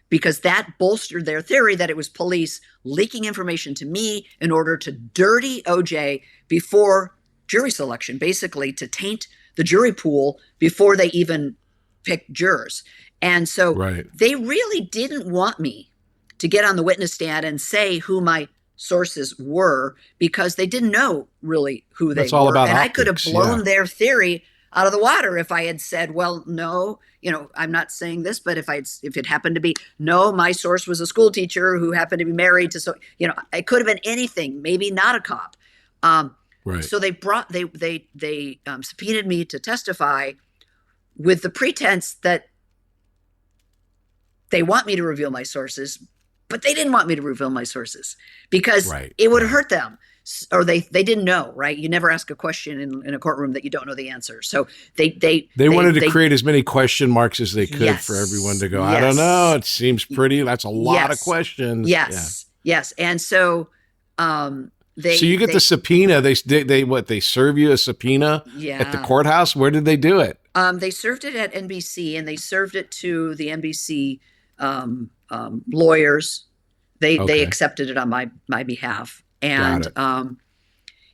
because that bolstered their theory that it was police leaking information to me in order to dirty OJ before jury selection, basically to taint the jury pool before they even picked jurors. And so They really didn't want me to get on the witness stand and say who my sources were, because they didn't know really who they were. All about and optics, I could have blown their theory out of the water if I had said, well, no, I'm not saying this, but if it happened to be, no, my source was a school teacher who happened to be married to, it could have been anything, maybe not a cop. So they subpoenaed me to testify with the pretense that they want me to reveal my sources, but they didn't want me to reveal my sources because it would hurt them. Or they didn't know, right? You never ask a question in a courtroom that you don't know the answer. So they wanted to create as many question marks as they could for everyone to go, I don't know, it seems pretty. That's a lot of questions. Yes. And so so you get the subpoena. They serve you a subpoena at the courthouse? Where did they do it? They served it at NBC, and they served it to the NBC lawyers. They accepted it on my behalf. And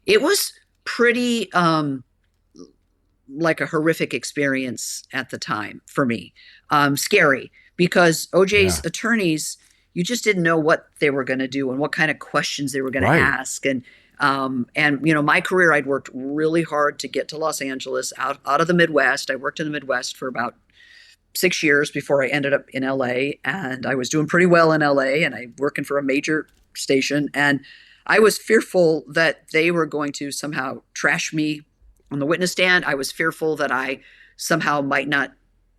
it was pretty like a horrific experience at the time for me. Scary, because OJ's attorneys, you just didn't know what they were going to do and what kind of questions they were going to ask. And my career, I'd worked really hard to get to Los Angeles, out of the Midwest. I worked in the Midwest for about 6 years before I ended up in LA, and I was doing pretty well in LA, and I working for a major station. And I was fearful that they were going to somehow trash me on the witness stand. I was fearful that I somehow might not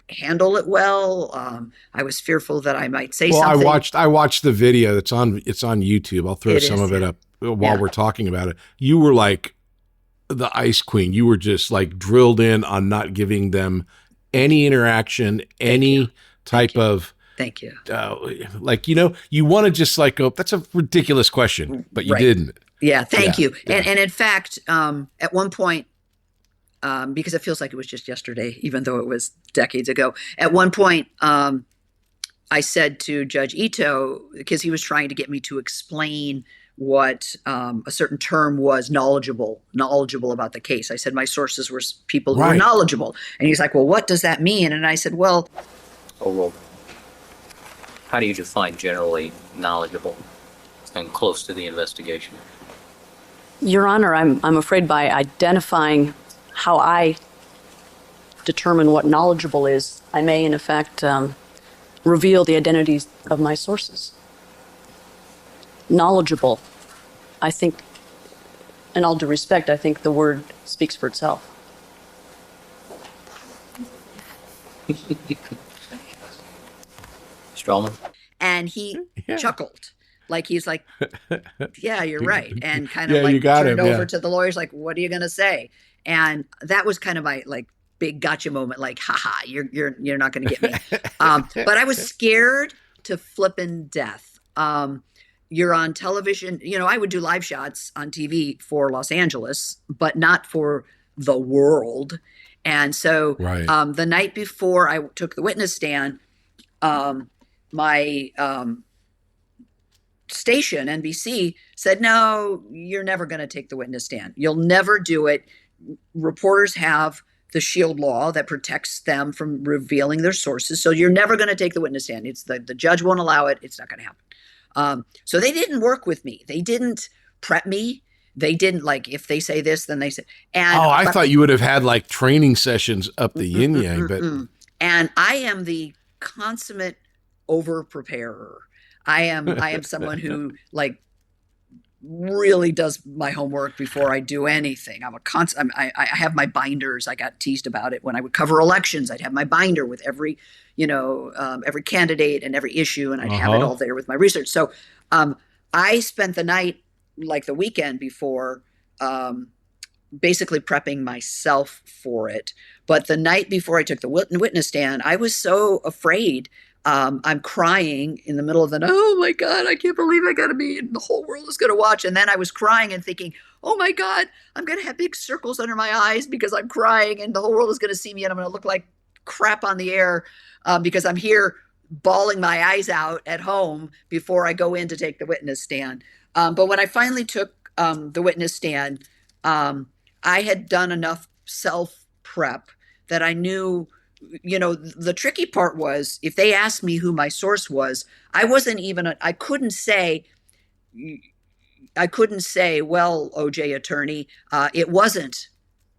handle it well. I was fearful that I might say something. I watched the video. It's on YouTube. I'll throw some of it up while we're talking about it. You were like the ice queen. You were just like drilled in on not giving them any interaction, any type of. Thank you. You want to just like go, that's a ridiculous question, but you didn't. Yeah, thank you. Yeah. And in fact, at one point, because it feels like it was just yesterday, even though it was decades ago, at one point, I said to Judge Ito, because he was trying to get me to explain what a certain term was, knowledgeable about the case. I said my sources were people who were knowledgeable. And he's like, well, what does that mean? And I said, well. How do you define generally knowledgeable and close to the investigation? Your Honor, I'm afraid by identifying how I determine what knowledgeable is, I may in effect reveal the identities of my sources. Knowledgeable, I think, in all due respect, I think the word speaks for itself. Strawman. And he chuckled. Like, he's like, yeah, you're right. And kind Yeah, of like you got turned him, over yeah. to the lawyers, like, what are you going to say? And that was kind of my like big gotcha moment. Like, haha, you're not going to get me. But I was scared to flippin' death. You're on television. You know, I would do live shots on TV for Los Angeles, but not for the world. And so Right. the night before I took the witness stand, my station, NBC, said, no, you're never going to take the witness stand. You'll never do it. Reporters have the shield law that protects them from revealing their sources. So you're never going to take the witness stand. It's the judge won't allow it. It's not going to happen. So they didn't work with me. They didn't prep me. They didn't, like, if they say this, then they say. And I thought you would have had like training sessions up the yin yang, but and I am the consummate over preparer. I am someone who like really does my homework before I do anything. I have my binders. I got teased about it when I would cover elections. I'd have my binder with every, every candidate and every issue, and I'd have it all there with my research. So I spent the night, like the weekend before, basically prepping myself for it. But the night before I took the witness stand, I was so afraid. I'm crying in the middle of the night. Oh my God, I can't believe I got to be, the whole world is going to watch. And then I was crying and thinking, oh my God, I'm going to have big circles under my eyes because I'm crying and the whole world is going to see me and I'm going to look like crap on the air because I'm here bawling my eyes out at home before I go in to take the witness stand. But when I finally took the witness stand, I had done enough self-prep that I knew, the tricky part was if they asked me who my source was, I couldn't say, well, OJ attorney, it wasn't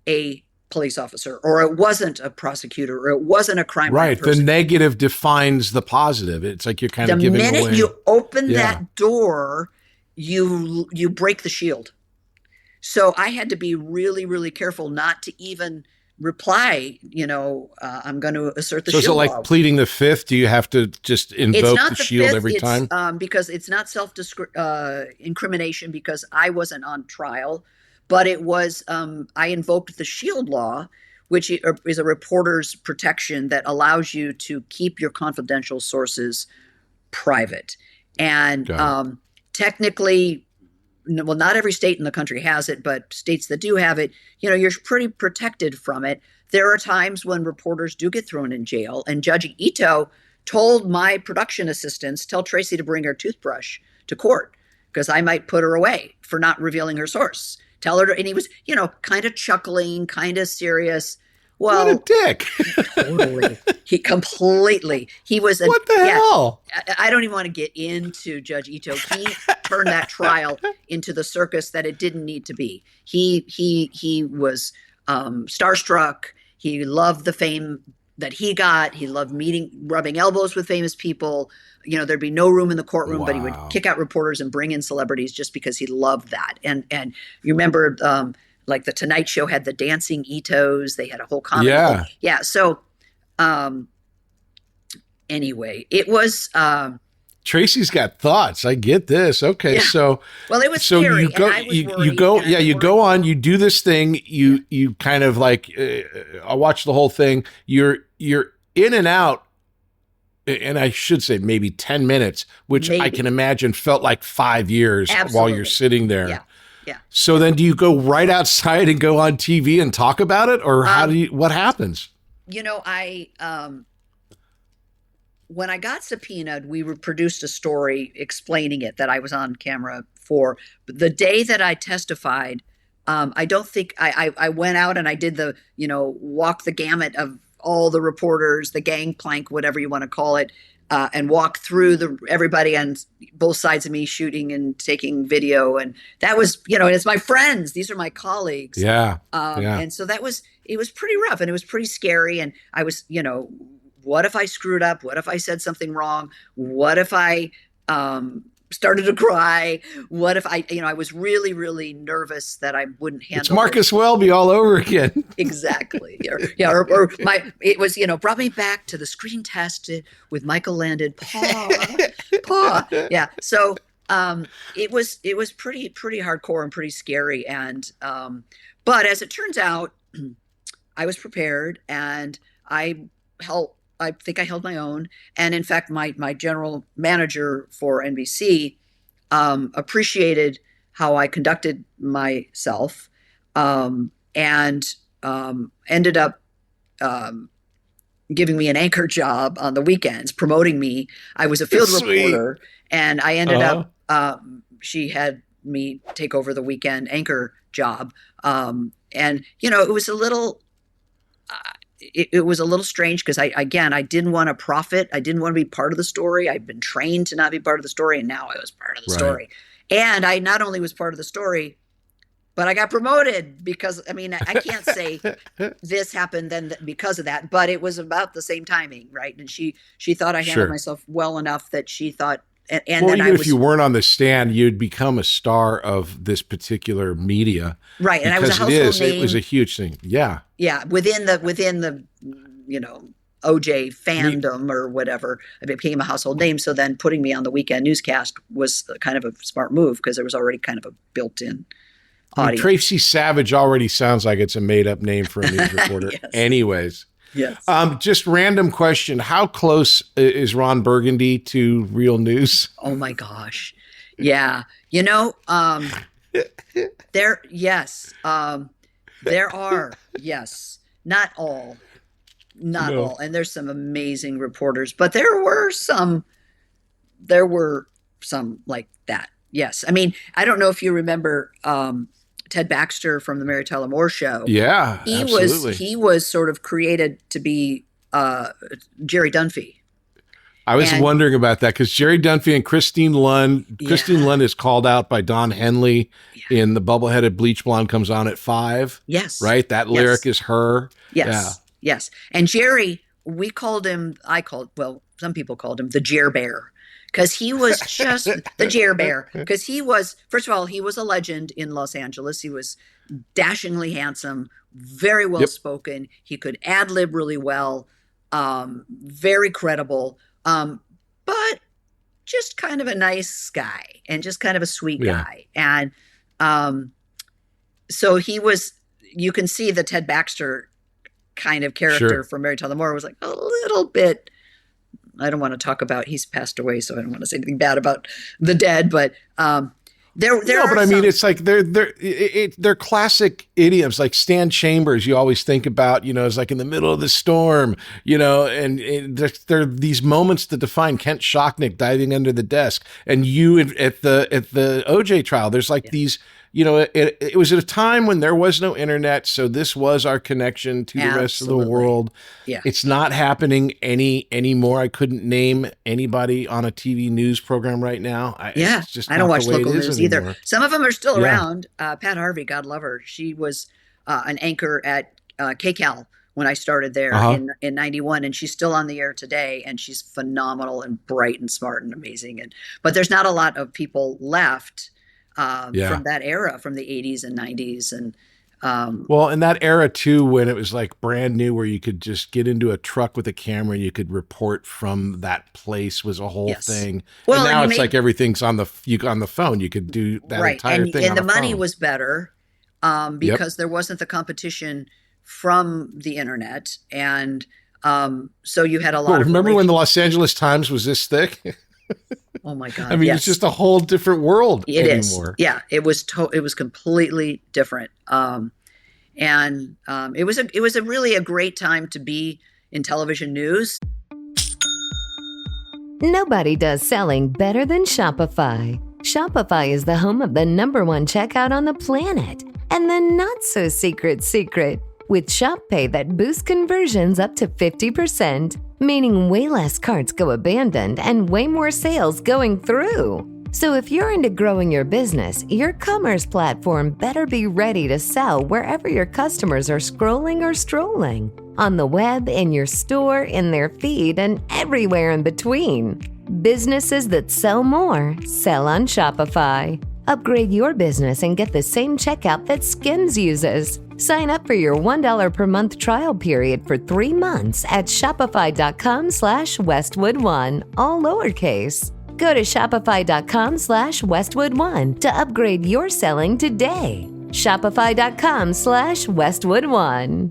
a police officer, or it wasn't a prosecutor, or it wasn't a crime. right. The person. negative defines the positive. It's like you're kind of giving away. The minute you open that door, you break the shield. So I had to be really, really careful not to even reply, I'm going to assert the shield. So is it like law. pleading the fifth? Do you have to just invoke the shield fifth, every time? Because it's not self-incrimination because I wasn't on trial, but it was, I invoked the shield law, which is a reporter's protection that allows you to keep your confidential sources private. And technically, well, not every state in the country has it, but states that do have it, you're pretty protected from it. There are times when reporters do get thrown in jail, and Judge Ito told my production assistants, tell Tracie to bring her toothbrush to court because I might put her away for not revealing her source. Tell her and he was, kind of chuckling, kind of serious. Well, what a dick. Totally. He was what the hell? I don't even want to get into Judge Ito. He turned that trial into the circus that it didn't need to be. He was starstruck. He loved the fame that he got. He loved rubbing elbows with famous people. There'd be no room in the courtroom, but he would kick out reporters and bring in celebrities just because he loved that. And you remember, like the Tonight Show had the dancing Itos. They had a whole comedy. Yeah. Yeah. So, anyway, it was, Tracie's got thoughts. I get this. Okay. Yeah. So, well, it was scary. you go, and I was you worried, go, and I yeah, was you go worried. on, you do this thing. You kind of like, I watched the whole thing. You're in and out. And I should say maybe 10 minutes, which I can imagine felt like 5 years while you're sitting there. Yeah. Yeah. So then do you go right outside and go on TV and talk about it? Or what happens? When I got subpoenaed, we produced a story explaining it that I was on camera for. But the day that I testified, I don't think I went out and I did the, walk the gamut of all the reporters, the gangplank, whatever you want to call it, and walk through everybody on both sides of me shooting and taking video. And that was, it's my friends. These are my colleagues. Yeah. And so it was pretty rough and it was pretty scary. And I was, what if I screwed up? What if I said something wrong? What if I started to cry. What if I was really, really nervous that I wouldn't handle It's Marcus Welby all over again. Exactly. It was, brought me back to the screen test with Michael Landon. Paw. Yeah. So, it was pretty hardcore and pretty scary. And, but as it turns out, I was prepared, and I think I held my own. And in fact, my general manager for NBC appreciated how I conducted myself, and ended up giving me an anchor job on the weekends, promoting me. I was a field reporter, and I ended up, she had me take over the weekend anchor job. And, it was a little... It was a little strange because I didn't want to profit. I didn't want to be part of the story. I'd been trained to not be part of the story, and now I was part of the story. And I not only was part of the story, but I got promoted because, I can't say this happened then because of that, but it was about the same timing, right? And she thought I handled myself well enough that she thought, and well, then even if you weren't on the stand, you'd become a star of this particular media, right? And I was a household name. It was a huge thing, yeah. Within the OJ fandom or whatever, I became a household name. So then putting me on the weekend newscast was kind of a smart move because there was already kind of a built-in audience. Tracie Savage already sounds like it's a made-up name for a news reporter. Yes. Anyways. Yes. Just random question. How close is Ron Burgundy to real news? Oh my gosh. Yeah. There are, yes, not all, and there's some amazing reporters, but there were some like that. Yes. I don't know if you remember, Ted Baxter from the Mary Tyler Moore Show. Yeah, absolutely. He was sort of created to be Jerry Dunphy. I was wondering about that because Jerry Dunphy and Christine Lund. Christine Lund is called out by Don Henley in The Bubble-Headed Bleach Blonde comes on at 5. Yes. Right? That lyric is her. Yes. Yeah. Yes. And Jerry, some people called him the Jer Bear. Because he was just the Jer Bear. Because he was, first of all, he was a legend in Los Angeles. He was dashingly handsome, very well spoken. He could ad-lib really well, very credible, but just kind of a nice guy and just kind of a sweet guy. And so he was, you can see the Ted Baxter kind of character from Mary Tyler Moore was like a little bit, I don't want to talk about, he's passed away, so I don't want to say anything bad about the dead, but it's like they're classic idioms, like Stan Chambers. You always think about, is like in the middle of the storm, and there are these moments that define Kent Shocknick diving under the desk, and you at the OJ trial. There's like these. It was at a time when there was no internet, so this was our connection to the rest of the world. Yeah. It's not happening anymore. I couldn't name anybody on a TV news program right now. I don't watch local news either. Some of them are still around. Pat Harvey, God love her. She was an anchor at KCAL when I started there in 91, and she's still on the air today, and she's phenomenal and bright and smart and amazing. But there's not a lot of people left from that era, from the 80s and 90s. And in that era too, when it was like brand new, where you could just get into a truck with a camera and you could report from that place, was a whole thing. Well, and now it's like everything's on the phone. You could do that entire thing. And the money was better because there wasn't the competition from the internet. And so you had a lot of remember when the Los Angeles Times was this thick? Oh my God. It's just a whole different world anymore. Yeah, it was completely different. It was really a great time to be in television news. Nobody does selling better than Shopify. Shopify is the home of the #1 checkout on the planet. And the not so secret with Shop Pay that boosts conversions up to 50%, meaning way less carts go abandoned and way more sales going through. So if you're into growing your business, your commerce platform better be ready to sell wherever your customers are scrolling or strolling. On the web, in your store, in their feed, and everywhere in between. Businesses that sell more sell on Shopify. Upgrade your business and get the same checkout that Skims uses. Sign up for your $1 per month trial period for 3 months at shopify.com/Westwood1, all lowercase. Go to shopify.com/Westwood1 to upgrade your selling today. Shopify.com/Westwood1.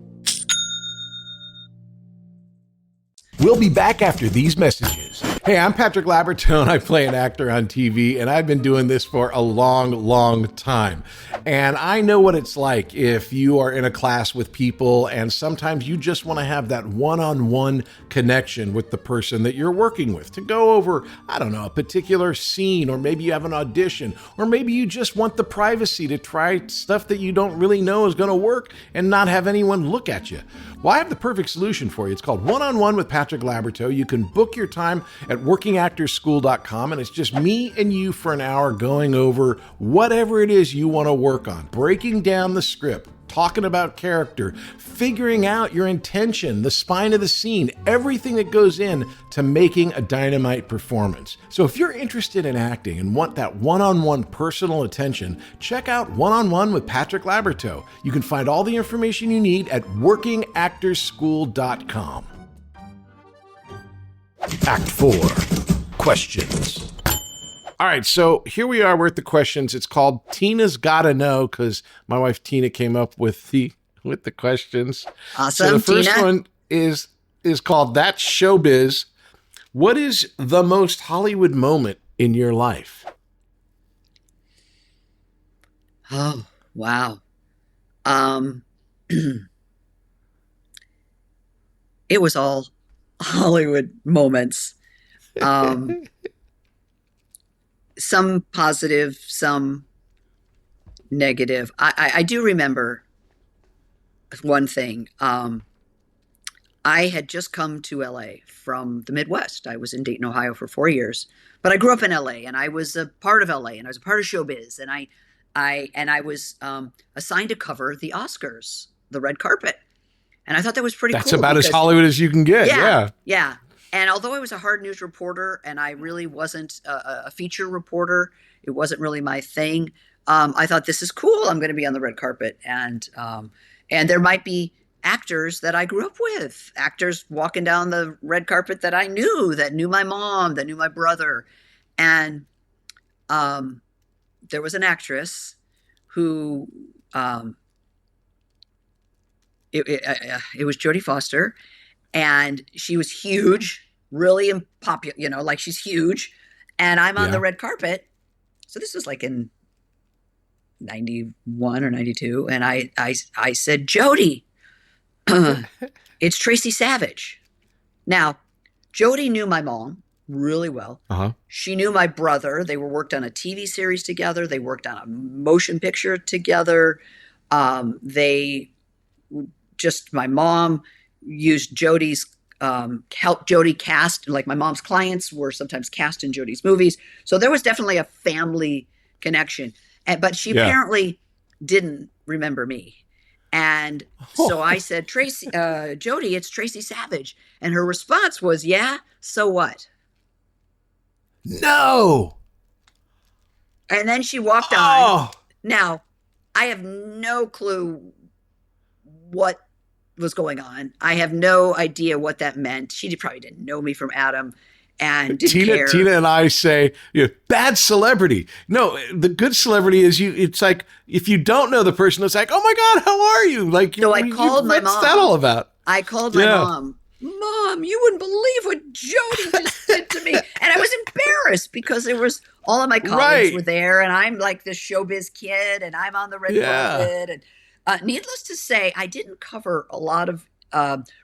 We'll be back after these messages. Hey, I'm Patrick Labyorteaux, and I play an actor on TV, and I've been doing this for a long, long time. And I know what it's like if you are in a class with people, and sometimes you just want to have that one-on-one connection with the person that you're working with to go over, I don't know, a particular scene, or maybe you have an audition, or maybe you just want the privacy to try stuff that you don't really know is going to work and not have anyone look at you. Well, I have the perfect solution for you. It's called One-on-One with Patrick Labyorteaux. You can book your time at workingactorschool.com, and it's just me and you for an hour going over whatever it is you want to work on, breaking down the script, talking about character, figuring out your intention, the spine of the scene, everything that goes in to making a dynamite performance. So if you're interested in acting and want that one-on-one personal attention, check out One-on-One with Patrick Labyorteaux. You can find all the information you need at workingactorschool.com. Act 4. Questions. All right, so here we are. We're at the questions. It's called Tina's Gotta Know, because my wife Tina came up with the questions. Awesome, So the first Tina. one is called That's Showbiz. What is the most Hollywood moment in your life? Oh, wow. It was all Hollywood moments. Some positive, some negative. I do remember one thing. I had just come to LA from the Midwest. I was in Dayton, Ohio for 4 years, but I grew up in LA, and I was a part of LA, and I was a part of showbiz, and I was assigned to cover the Oscars, the red carpet. And I thought that was pretty cool. That's about as because- Hollywood as you can get. Yeah. And although I was a hard news reporter and I really wasn't a feature reporter, it wasn't really my thing. I thought, this is cool. I'm going to be on the red carpet. And there might be actors that I grew up with, actors walking down the red carpet that I knew, that knew my mom, that knew my brother. And there was an actress who, it was Jodie Foster. And she was huge, really popular, like she's huge. And I'm on the red carpet. So this was like in 91 or 92. And I said, Jodie, it's Tracie Savage. Now, Jodie knew my mom really well. Uh-huh. She knew my brother. They worked on a TV series together. They worked on a motion picture together. My mom used Jodie's help Jodie cast, like my mom's clients were sometimes cast in Jodie's movies. So there was definitely a family connection. But she apparently didn't remember me. And so I said, Jodie, it's Tracie Savage. And her response was, yeah, so what? No. And then she walked on. Now, I have no clue what was going on. I have no idea what that meant. She probably didn't know me from Adam and didn't care. Tina and I say, bad celebrity. No, the good celebrity is it's like, if you don't know the person, it's like, oh my God, how are you? Like, So I called my mom. What's that all about? I called my mom. Mom, you wouldn't believe what Jodie just did to me. And I was embarrassed because there was all of my colleagues were there, and I'm like this showbiz kid, and I'm on the red carpet. And needless to say, I didn't cover a lot of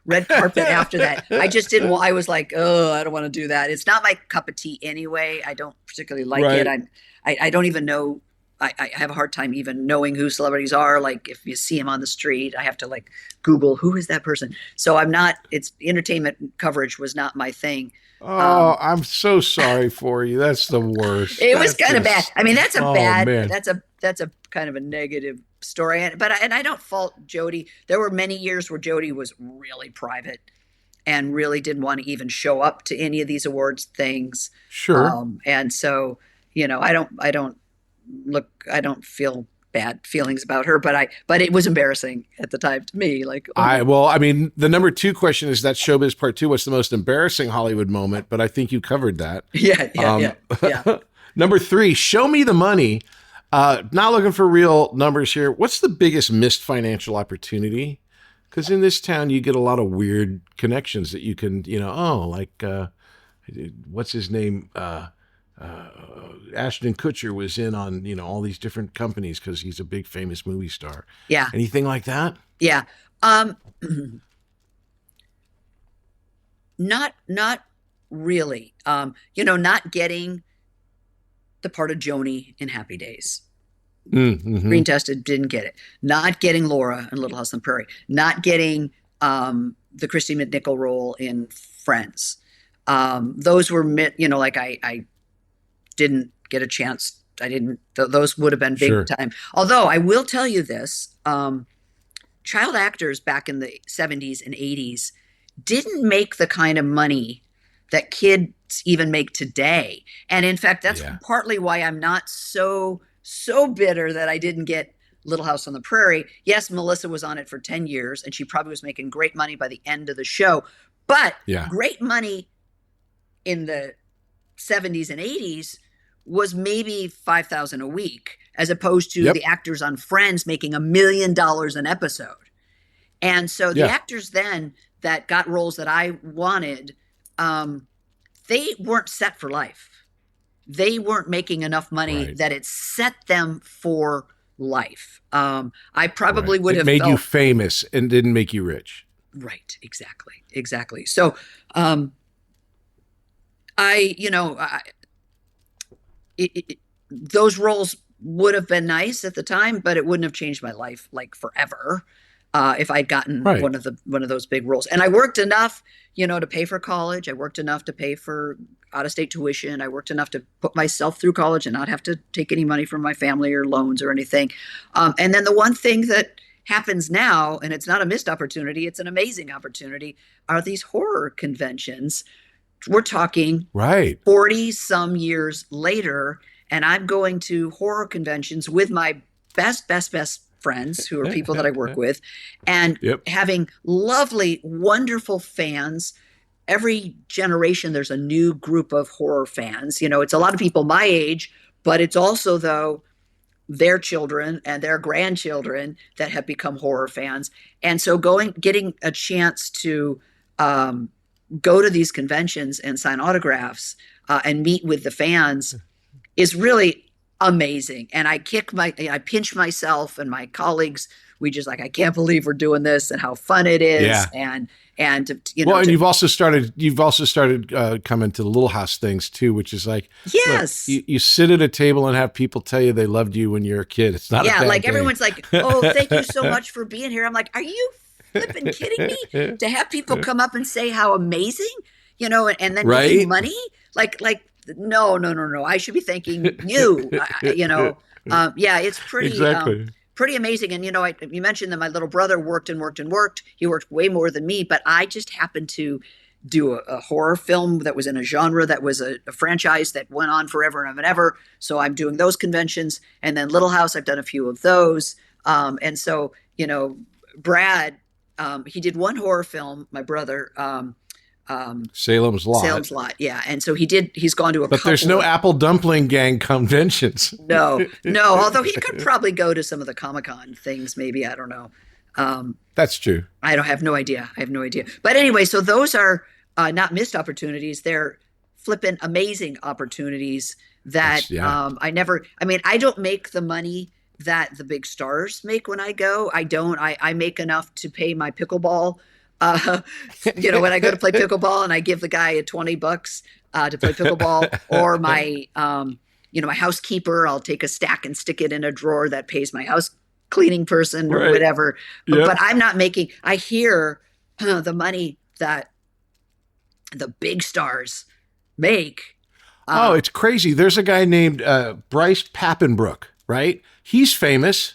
red carpet after that. I just didn't. I was like, oh, I don't want to do that. It's not my cup of tea anyway. I don't particularly like it. I don't even know. I have a hard time even knowing who celebrities are. Like if you see them on the street, I have to like Google who is that person. So I'm not. It's entertainment coverage was not my thing. Oh, I'm so sorry for you. That's the worst. It was kind of bad. I mean, that's a bad. Man. That's a kind of a negative story. But I don't fault Jodie. There were many years where Jodie was really private, and really didn't want to even show up to any of these awards things. Sure. And so, I don't feel bad feelings about her, but it was embarrassing at the time to me. Like, the number 2 question is that Showbiz Part 2. What's the most embarrassing Hollywood moment? But I think you covered that. Yeah. Number 3, show me the money. Not looking for real numbers here. What's the biggest missed financial opportunity? Because in this town, you get a lot of weird connections that you can, what's his name? Ashton Kutcher was in on, all these different companies because he's a big famous movie star. Yeah. Anything like that? Yeah. Not really. Not getting the part of Joni in Happy Days. Mm-hmm. Screen tested, didn't get it. Not getting Laura in Little House on the Prairie. Not getting the Christy McNichol role in Friends. Those were, I didn't get a chance. Those would have been big time. Although I will tell you this, child actors back in the 70s and 80s didn't make the kind of money that kids even make today. And in fact, that's partly why I'm not so bitter that I didn't get Little House on the Prairie. Yes, Melissa was on it for 10 years and she probably was making great money by the end of the show, but great money in the 70s and 80s was maybe $5,000 a week, as opposed to the actors on Friends making $1 million an episode. And so the actors then that got roles that I wanted, they weren't set for life. They weren't making enough money that it set them for life. I probably would have made you famous and didn't make you rich. Right. Exactly. So, those roles would have been nice at the time, but it wouldn't have changed my life like forever. If I'd gotten one of those big roles. And I worked enough, to pay for college. I worked enough to pay for out-of-state tuition. I worked enough to put myself through college and not have to take any money from my family or loans or anything. And then the one thing that happens now, and it's not a missed opportunity, it's an amazing opportunity, are these horror conventions. We're talking 40 some years later, and I'm going to horror conventions with my best friends who are people that I work with, and having lovely, wonderful fans. Every generation, there's a new group of horror fans. It's a lot of people my age, but it's also, though, their children and their grandchildren that have become horror fans. And so getting a chance to go to these conventions and sign autographs and meet with the fans is really amazing. And I pinch myself and my colleagues. We just I can't believe we're doing this and how fun it is. Yeah. And you've also started coming to the Little House things too, which is look, you sit at a table and have people tell you they loved you when you're a kid. It's not a bad thing. Everyone's like, oh, thank you so much for being here. I'm like, are you flipping kidding me? To have people come up and say how amazing, and then give you money? No. I should be thanking you. It's pretty pretty amazing. And you mentioned that my little brother worked. He worked way more than me, but I just happened to do a horror film that was in a genre that was a franchise that went on forever and ever. So I'm doing those conventions, and then Little House, I've done a few of those. And so Brad, he did one horror film. My brother. Salem's Lot. Yeah. And so he's gone to a But there's no Apple Dumpling Gang conventions. No. Although he could probably go to some of the Comic-Con things, maybe. I don't know. That's true. I have no idea. But anyway, so those are not missed opportunities. They're flippin' amazing opportunities that I don't make the money that the big stars make when I go. I don't. I make enough to pay my pickleball. When I go to play pickleball and I give the guy $20 to play pickleball, or my my housekeeper, I'll take a stack and stick it in a drawer that pays my house cleaning person or whatever. But I'm not making. I hear the money that the big stars make. It's crazy. There's a guy named Bryce Papenbrook, right? He's famous.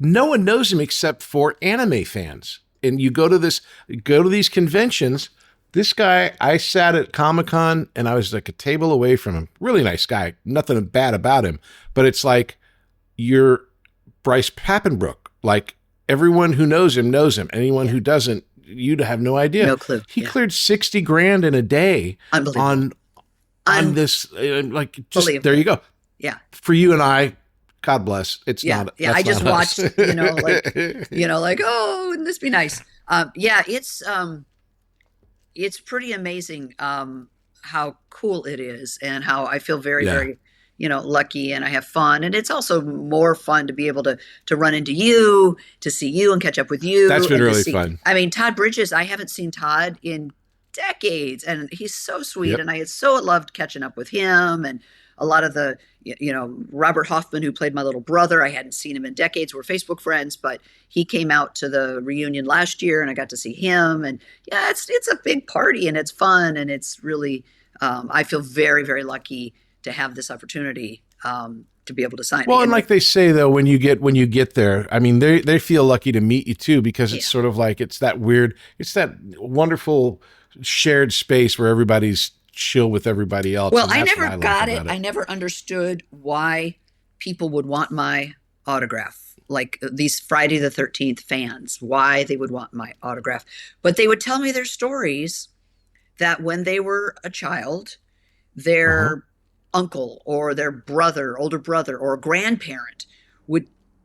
No one knows him except for anime fans. And you go to these conventions, This guy, I sat at Comic-Con and I was like a table away from him. Really nice guy. Nothing bad about him. But it's like, you're Bryce Papenbrook. Like, everyone who knows him knows him. Anyone who doesn't, you'd have no idea. No clue. He cleared $60,000 in a day on this. Like, just there you go. Yeah. For you and I, God bless. It's not. Yeah. I just watched, like, oh, wouldn't this be nice? It's pretty amazing how cool it is, and how I feel very, very, lucky, and I have fun. And it's also more fun to be able to run into you, to see you and catch up with you. That's been really fun. I mean, Todd Bridges, I haven't seen Todd in decades, and he's so sweet. Yep. And I had so loved catching up with him, and a lot of the, Robert Hoffman, who played my little brother. I hadn't seen him in decades. We're Facebook friends, but he came out to the reunion last year, and I got to see him. And yeah, it's a big party, and it's fun, and it's really, I feel very, very lucky to have this opportunity to be able to sign. Well, and like they say though, when you get there, I mean, they feel lucky to meet you too, because it's sort of like it's that wonderful shared space where everybody's chill with everybody else. Well, I never got it. I never understood why people would want my autograph. Like these Friday the 13th fans, why they would want my autograph. But they would tell me their stories that when they were a child, their uncle or their brother, older brother, or grandparent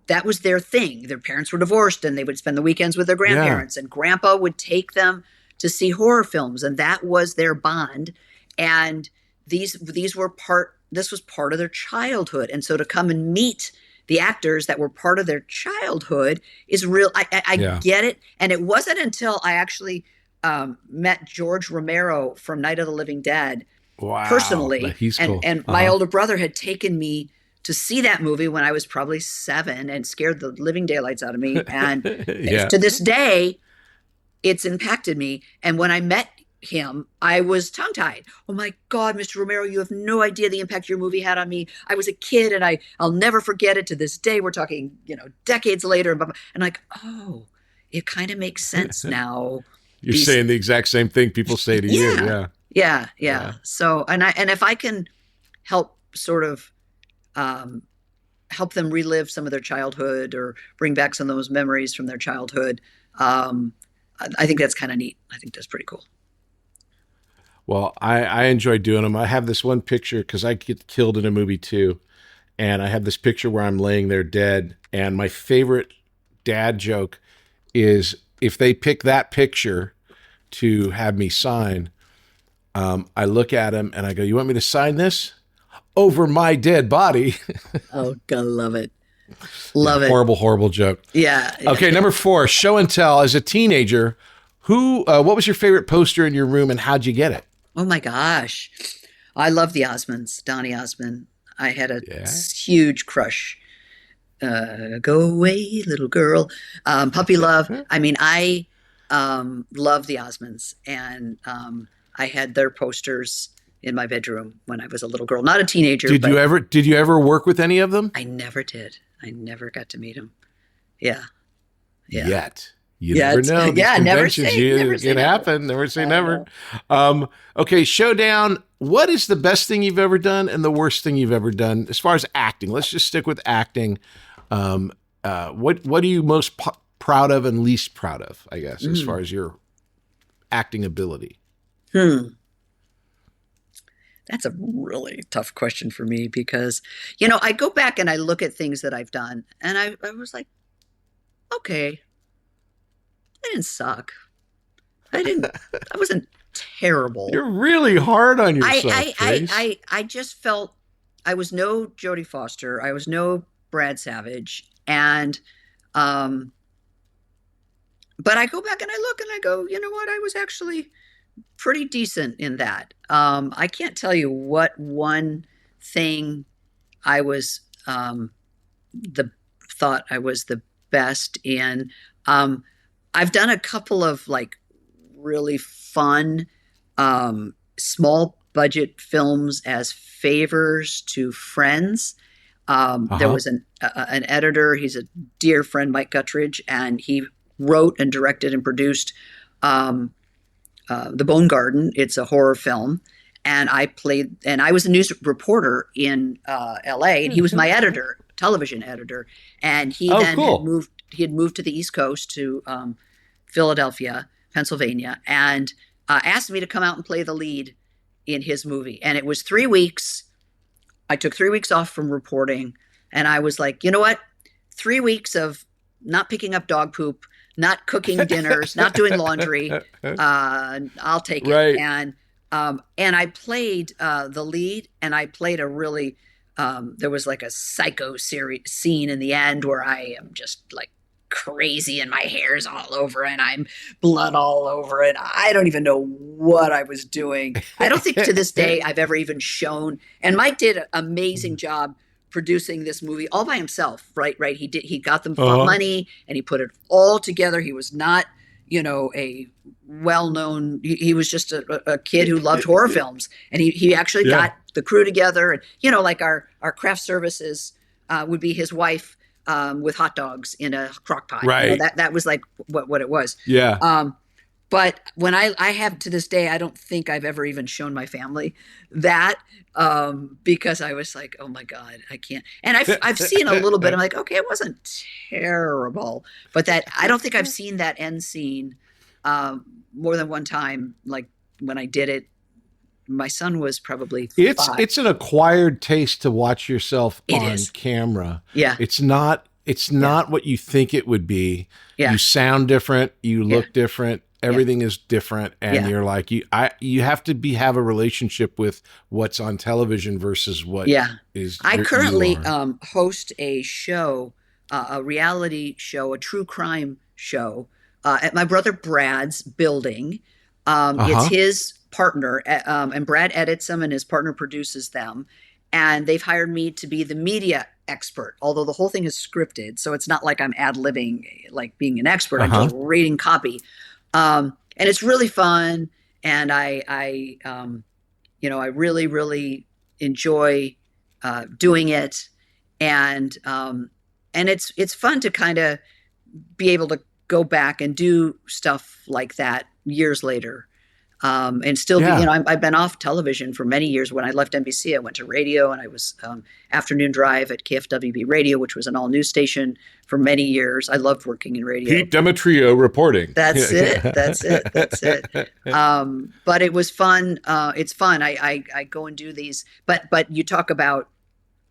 that was their thing. Their parents were divorced, and they would spend the weekends with their grandparents, and grandpa would take them to see horror films, and that was their bond. And this was part of their childhood. And so to come and meet the actors that were part of their childhood is real. I get it. And it wasn't until I actually met George Romero from Night of the Living Dead personally. He's cool. And my older brother had taken me to see that movie when I was probably 7 and scared the living daylights out of me. And to this day, it's impacted me. And when I met him, I was tongue-tied. Oh my God, Mr. Romero, you have no idea the impact your movie had on me. I was a kid, and I'll never forget it to this day. We're talking, decades later. And like, oh, it kind of makes sense now. You're saying the exact same thing people say to you. Yeah. So, and if I can help sort of help them relive some of their childhood or bring back some of those memories from their childhood, I think that's kind of neat. I think that's pretty cool. Well, I enjoy doing them. I have this one picture because I get killed in a movie too. And I have this picture where I'm laying there dead. And my favorite dad joke is if they pick that picture to have me sign, I look at him and I go, "You want me to sign this over my dead body?" Oh, God, love it. Love it. Horrible joke. Yeah. Okay, number 4, show and tell. As a teenager, what was your favorite poster in your room and how'd you get it? Oh my gosh. I love the Osmonds, Donny Osmond. I had a huge crush. Go away, little girl. Puppy Love. I mean, I love the Osmonds, and I had their posters in my bedroom when I was a little girl, not a teenager. Did you ever work with any of them? I never did. I never got to meet them. Yeah. Yet. You never know. Yeah, never say it can happen. Never say never. Okay, Showdown. What is the best thing you've ever done and the worst thing you've ever done as far as acting? Let's just stick with acting. What are you most proud of and least proud of, I guess, as far as your acting ability? That's a really tough question for me because, I go back and I look at things that I've done and I was like, okay, I didn't suck. I wasn't terrible. You're really hard on yourself. I just felt I was no Jodie Foster. I was no Brad Savage. And, but I go back and I look and I go, you know what? I was actually pretty decent in that. I can't tell you what one thing I was, thought I was the best in. I've done a couple of like really fun, small budget films as favors to friends. There was an editor, he's a dear friend, Mike Guttridge, and he wrote and directed and produced The Bone Garden. It's a horror film. And I was a news reporter in LA, and he was my editor, television editor. And he had moved to the East Coast to Philadelphia, Pennsylvania, and asked me to come out and play the lead in his movie. And it was 3 weeks. I took 3 weeks off from reporting, and I was like, you know what? 3 weeks of not picking up dog poop, not cooking dinners, not doing laundry. I'll take it. Right. And I played the lead, and I played a really, there was like a psycho scene in the end where I am just like crazy and my hair's all over and I'm blood all over it. I don't even know what I was doing. I don't think to this day I've ever even shown, and Mike did an amazing job producing this movie all by himself, right? He got them money and he put it all together. He was not, a well-known, he was just a kid who loved horror films, and he actually got the crew together, and like our craft services would be his wife with hot dogs in a crock pot. Right. That was like what it was. Yeah. But when I have to this day, I don't think I've ever even shown my family that, because I was like, oh my God, I can't. And I've seen a little bit. I'm like, okay, it wasn't terrible, but that I don't think I've seen that end scene more than one time. Like when I did it, my son was probably 5. It's an acquired taste to watch yourself on camera. Yeah. It's not what you think it would be. Yeah. You sound different. You look different. Everything is different. And you're like, you have to have a relationship with what's on television versus what is. I currently host a show, a reality show, a true crime show at my brother Brad's building. It's his partner, and Brad edits them and his partner produces them. And they've hired me to be the media expert, although the whole thing is scripted. So it's not like I'm ad-libbing, like being an expert. I'm just reading copy. And it's really fun. And I really, really enjoy doing it. And it's fun to kind of be able to go back and do stuff like that years later. And still, I've been off television for many years. When I left NBC, I went to radio, and I was afternoon drive at KFWB Radio, which was an all news station for many years. I loved working in radio. Pete Demetrio reporting. That's it. But it was fun. It's fun. I go and do these. But you talk about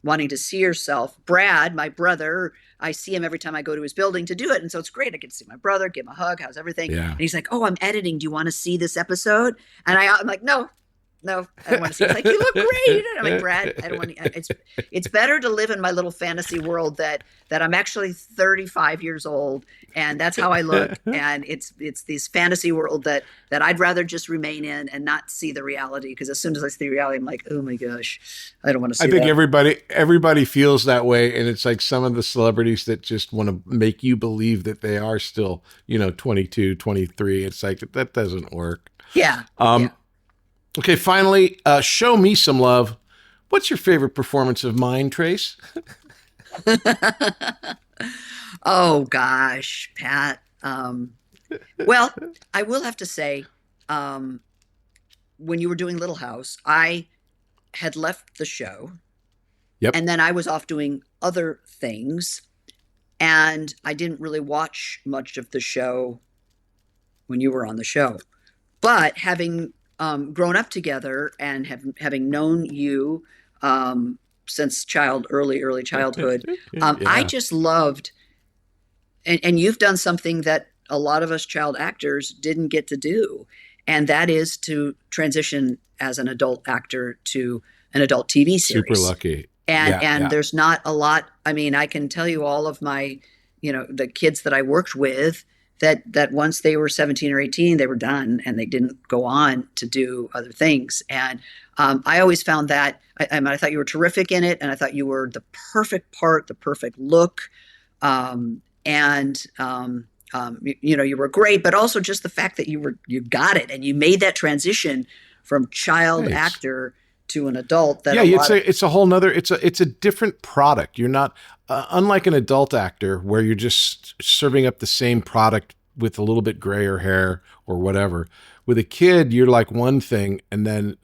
wanting to see yourself. Brad, my brother, I see him every time I go to his building to do it. And so it's great. I get to see my brother, give him a hug. How's everything? Yeah. And he's like, oh, I'm editing. Do you want to see this episode? And I'm like, no, I don't want to see it. He's like, you look great. And I'm like, Brad, I don't want to. It's better to live in my little fantasy world that I'm actually 35 years old, and that's how I look. And it's this fantasy world that I'd rather just remain in and not see the reality, because as soon as I see the reality, I'm like, oh my gosh, I don't want to see that. I think everybody feels that way, and it's like some of the celebrities that just want to make you believe that they are still, 22, 23. It's like, that doesn't work. Yeah. Okay, finally, show me some love. What's your favorite performance of mine, Trace? Oh, gosh, Pat. Well, I will have to say, when you were doing Little House, I had left the show. Yep. And then I was off doing other things. And I didn't really watch much of the show when you were on the show. But having grown up together and having known you since early childhood, I just loved, and you've done something that a lot of us child actors didn't get to do, and that is to transition as an adult actor to an adult TV series. Super lucky. And there's not a lot. I mean, I can tell you all of my, the kids that I worked with, that once they were 17 or 18, they were done and they didn't go on to do other things. And I always found that, I thought you were terrific in it, and I thought you were the perfect part, the perfect look. You were great, but also just the fact that you got it and you made that transition from child actor to an adult. It's a whole nother, it's a different product. You're not, unlike an adult actor where you're just serving up the same product with a little bit grayer hair or whatever. With a kid, you're like one thing, and then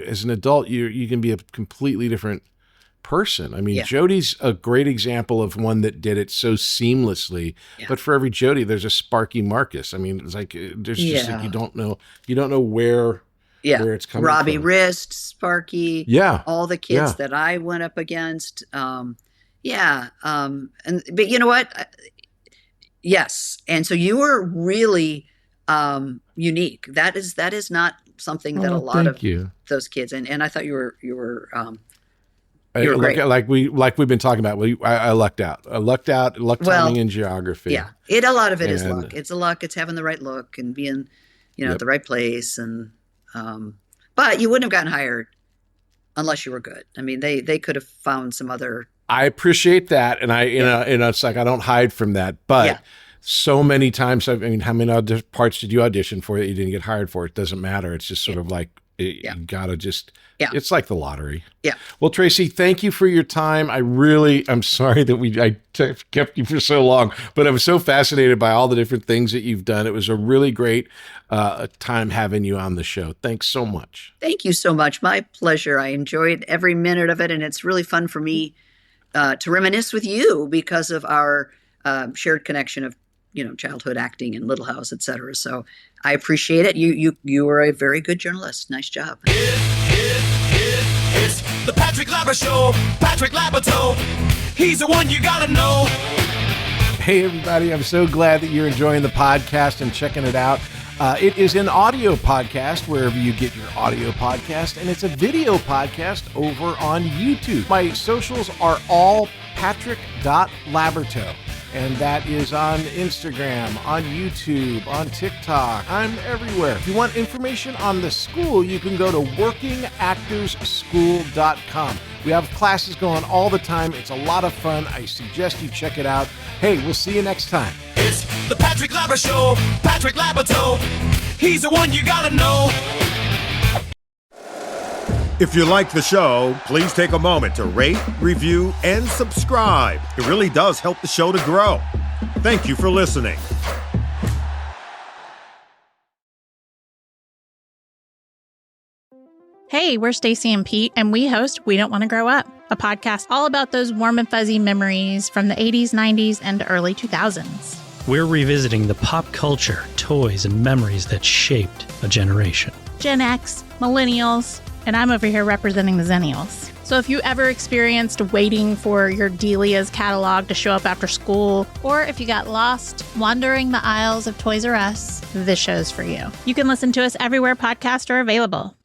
as an adult, you can be a completely different person. I mean, Jodie's a great example of one that did it so seamlessly. But for every Jodie, there's a Sparky Marcus. I mean, it's like there's just like you don't know where it's coming Robbie from. Wrist, Sparky, all the kids that I went up against. But you know what? Yes. And so you were really unique. That is not something that a lot of those kids, and I thought you were great. Like we've been talking about. I lucked out. Timing and geography. Yeah. A lot of it is luck. It's a luck. It's having the right look and being, at the right place. And, but you wouldn't have gotten hired unless you were good. I mean, they could have found some other. I appreciate that. And it's like, I don't hide from that, but so many times, I mean, how many other parts did you audition for that you didn't get hired for? It doesn't matter. It's just sort of like, you gotta just, it's like the lottery. Yeah. Well, Tracie, thank you for your time. I'm sorry that I kept you for so long, but I'm so fascinated by all the different things that you've done. It was a really great time having you on the show. Thanks so much. Thank you so much. My pleasure. I enjoyed every minute of it. And it's really fun for me to reminisce with you because of our shared connection of, childhood acting in Little House, et cetera. So I appreciate it. You were a very good journalist. Nice job. It's the Patrick Labyorteaux Show. Patrick Labyorteaux. He's the one you gotta know. Hey, everybody. I'm so glad that you're enjoying the podcast and checking it out. It is an audio podcast wherever you get your audio podcast, and it's a video podcast over on YouTube. My socials are all patrick.labyorteaux. And that is on Instagram, on YouTube, on TikTok. I'm everywhere. If you want information on the school, you can go to workingactorsschool.com. We have classes going all the time. It's a lot of fun. I suggest you check it out. Hey, we'll see you next time. It's the Patrick Labyorteaux Show. Patrick Labyorteaux. He's the one you gotta know. If you like the show, please take a moment to rate, review, and subscribe. It really does help the show to grow. Thank you for listening. Hey, we're Stacy and Pete, and we host We Don't Want to Grow Up, a podcast all about those warm and fuzzy memories from the 80s, 90s, and early 2000s. We're revisiting the pop culture, toys, and memories that shaped a generation. Gen X, millennials, and I'm over here representing the Zennials. So if you ever experienced waiting for your Delia's catalog to show up after school, or if you got lost wandering the aisles of Toys R Us, this show's for you. You can listen to us everywhere podcasts are available.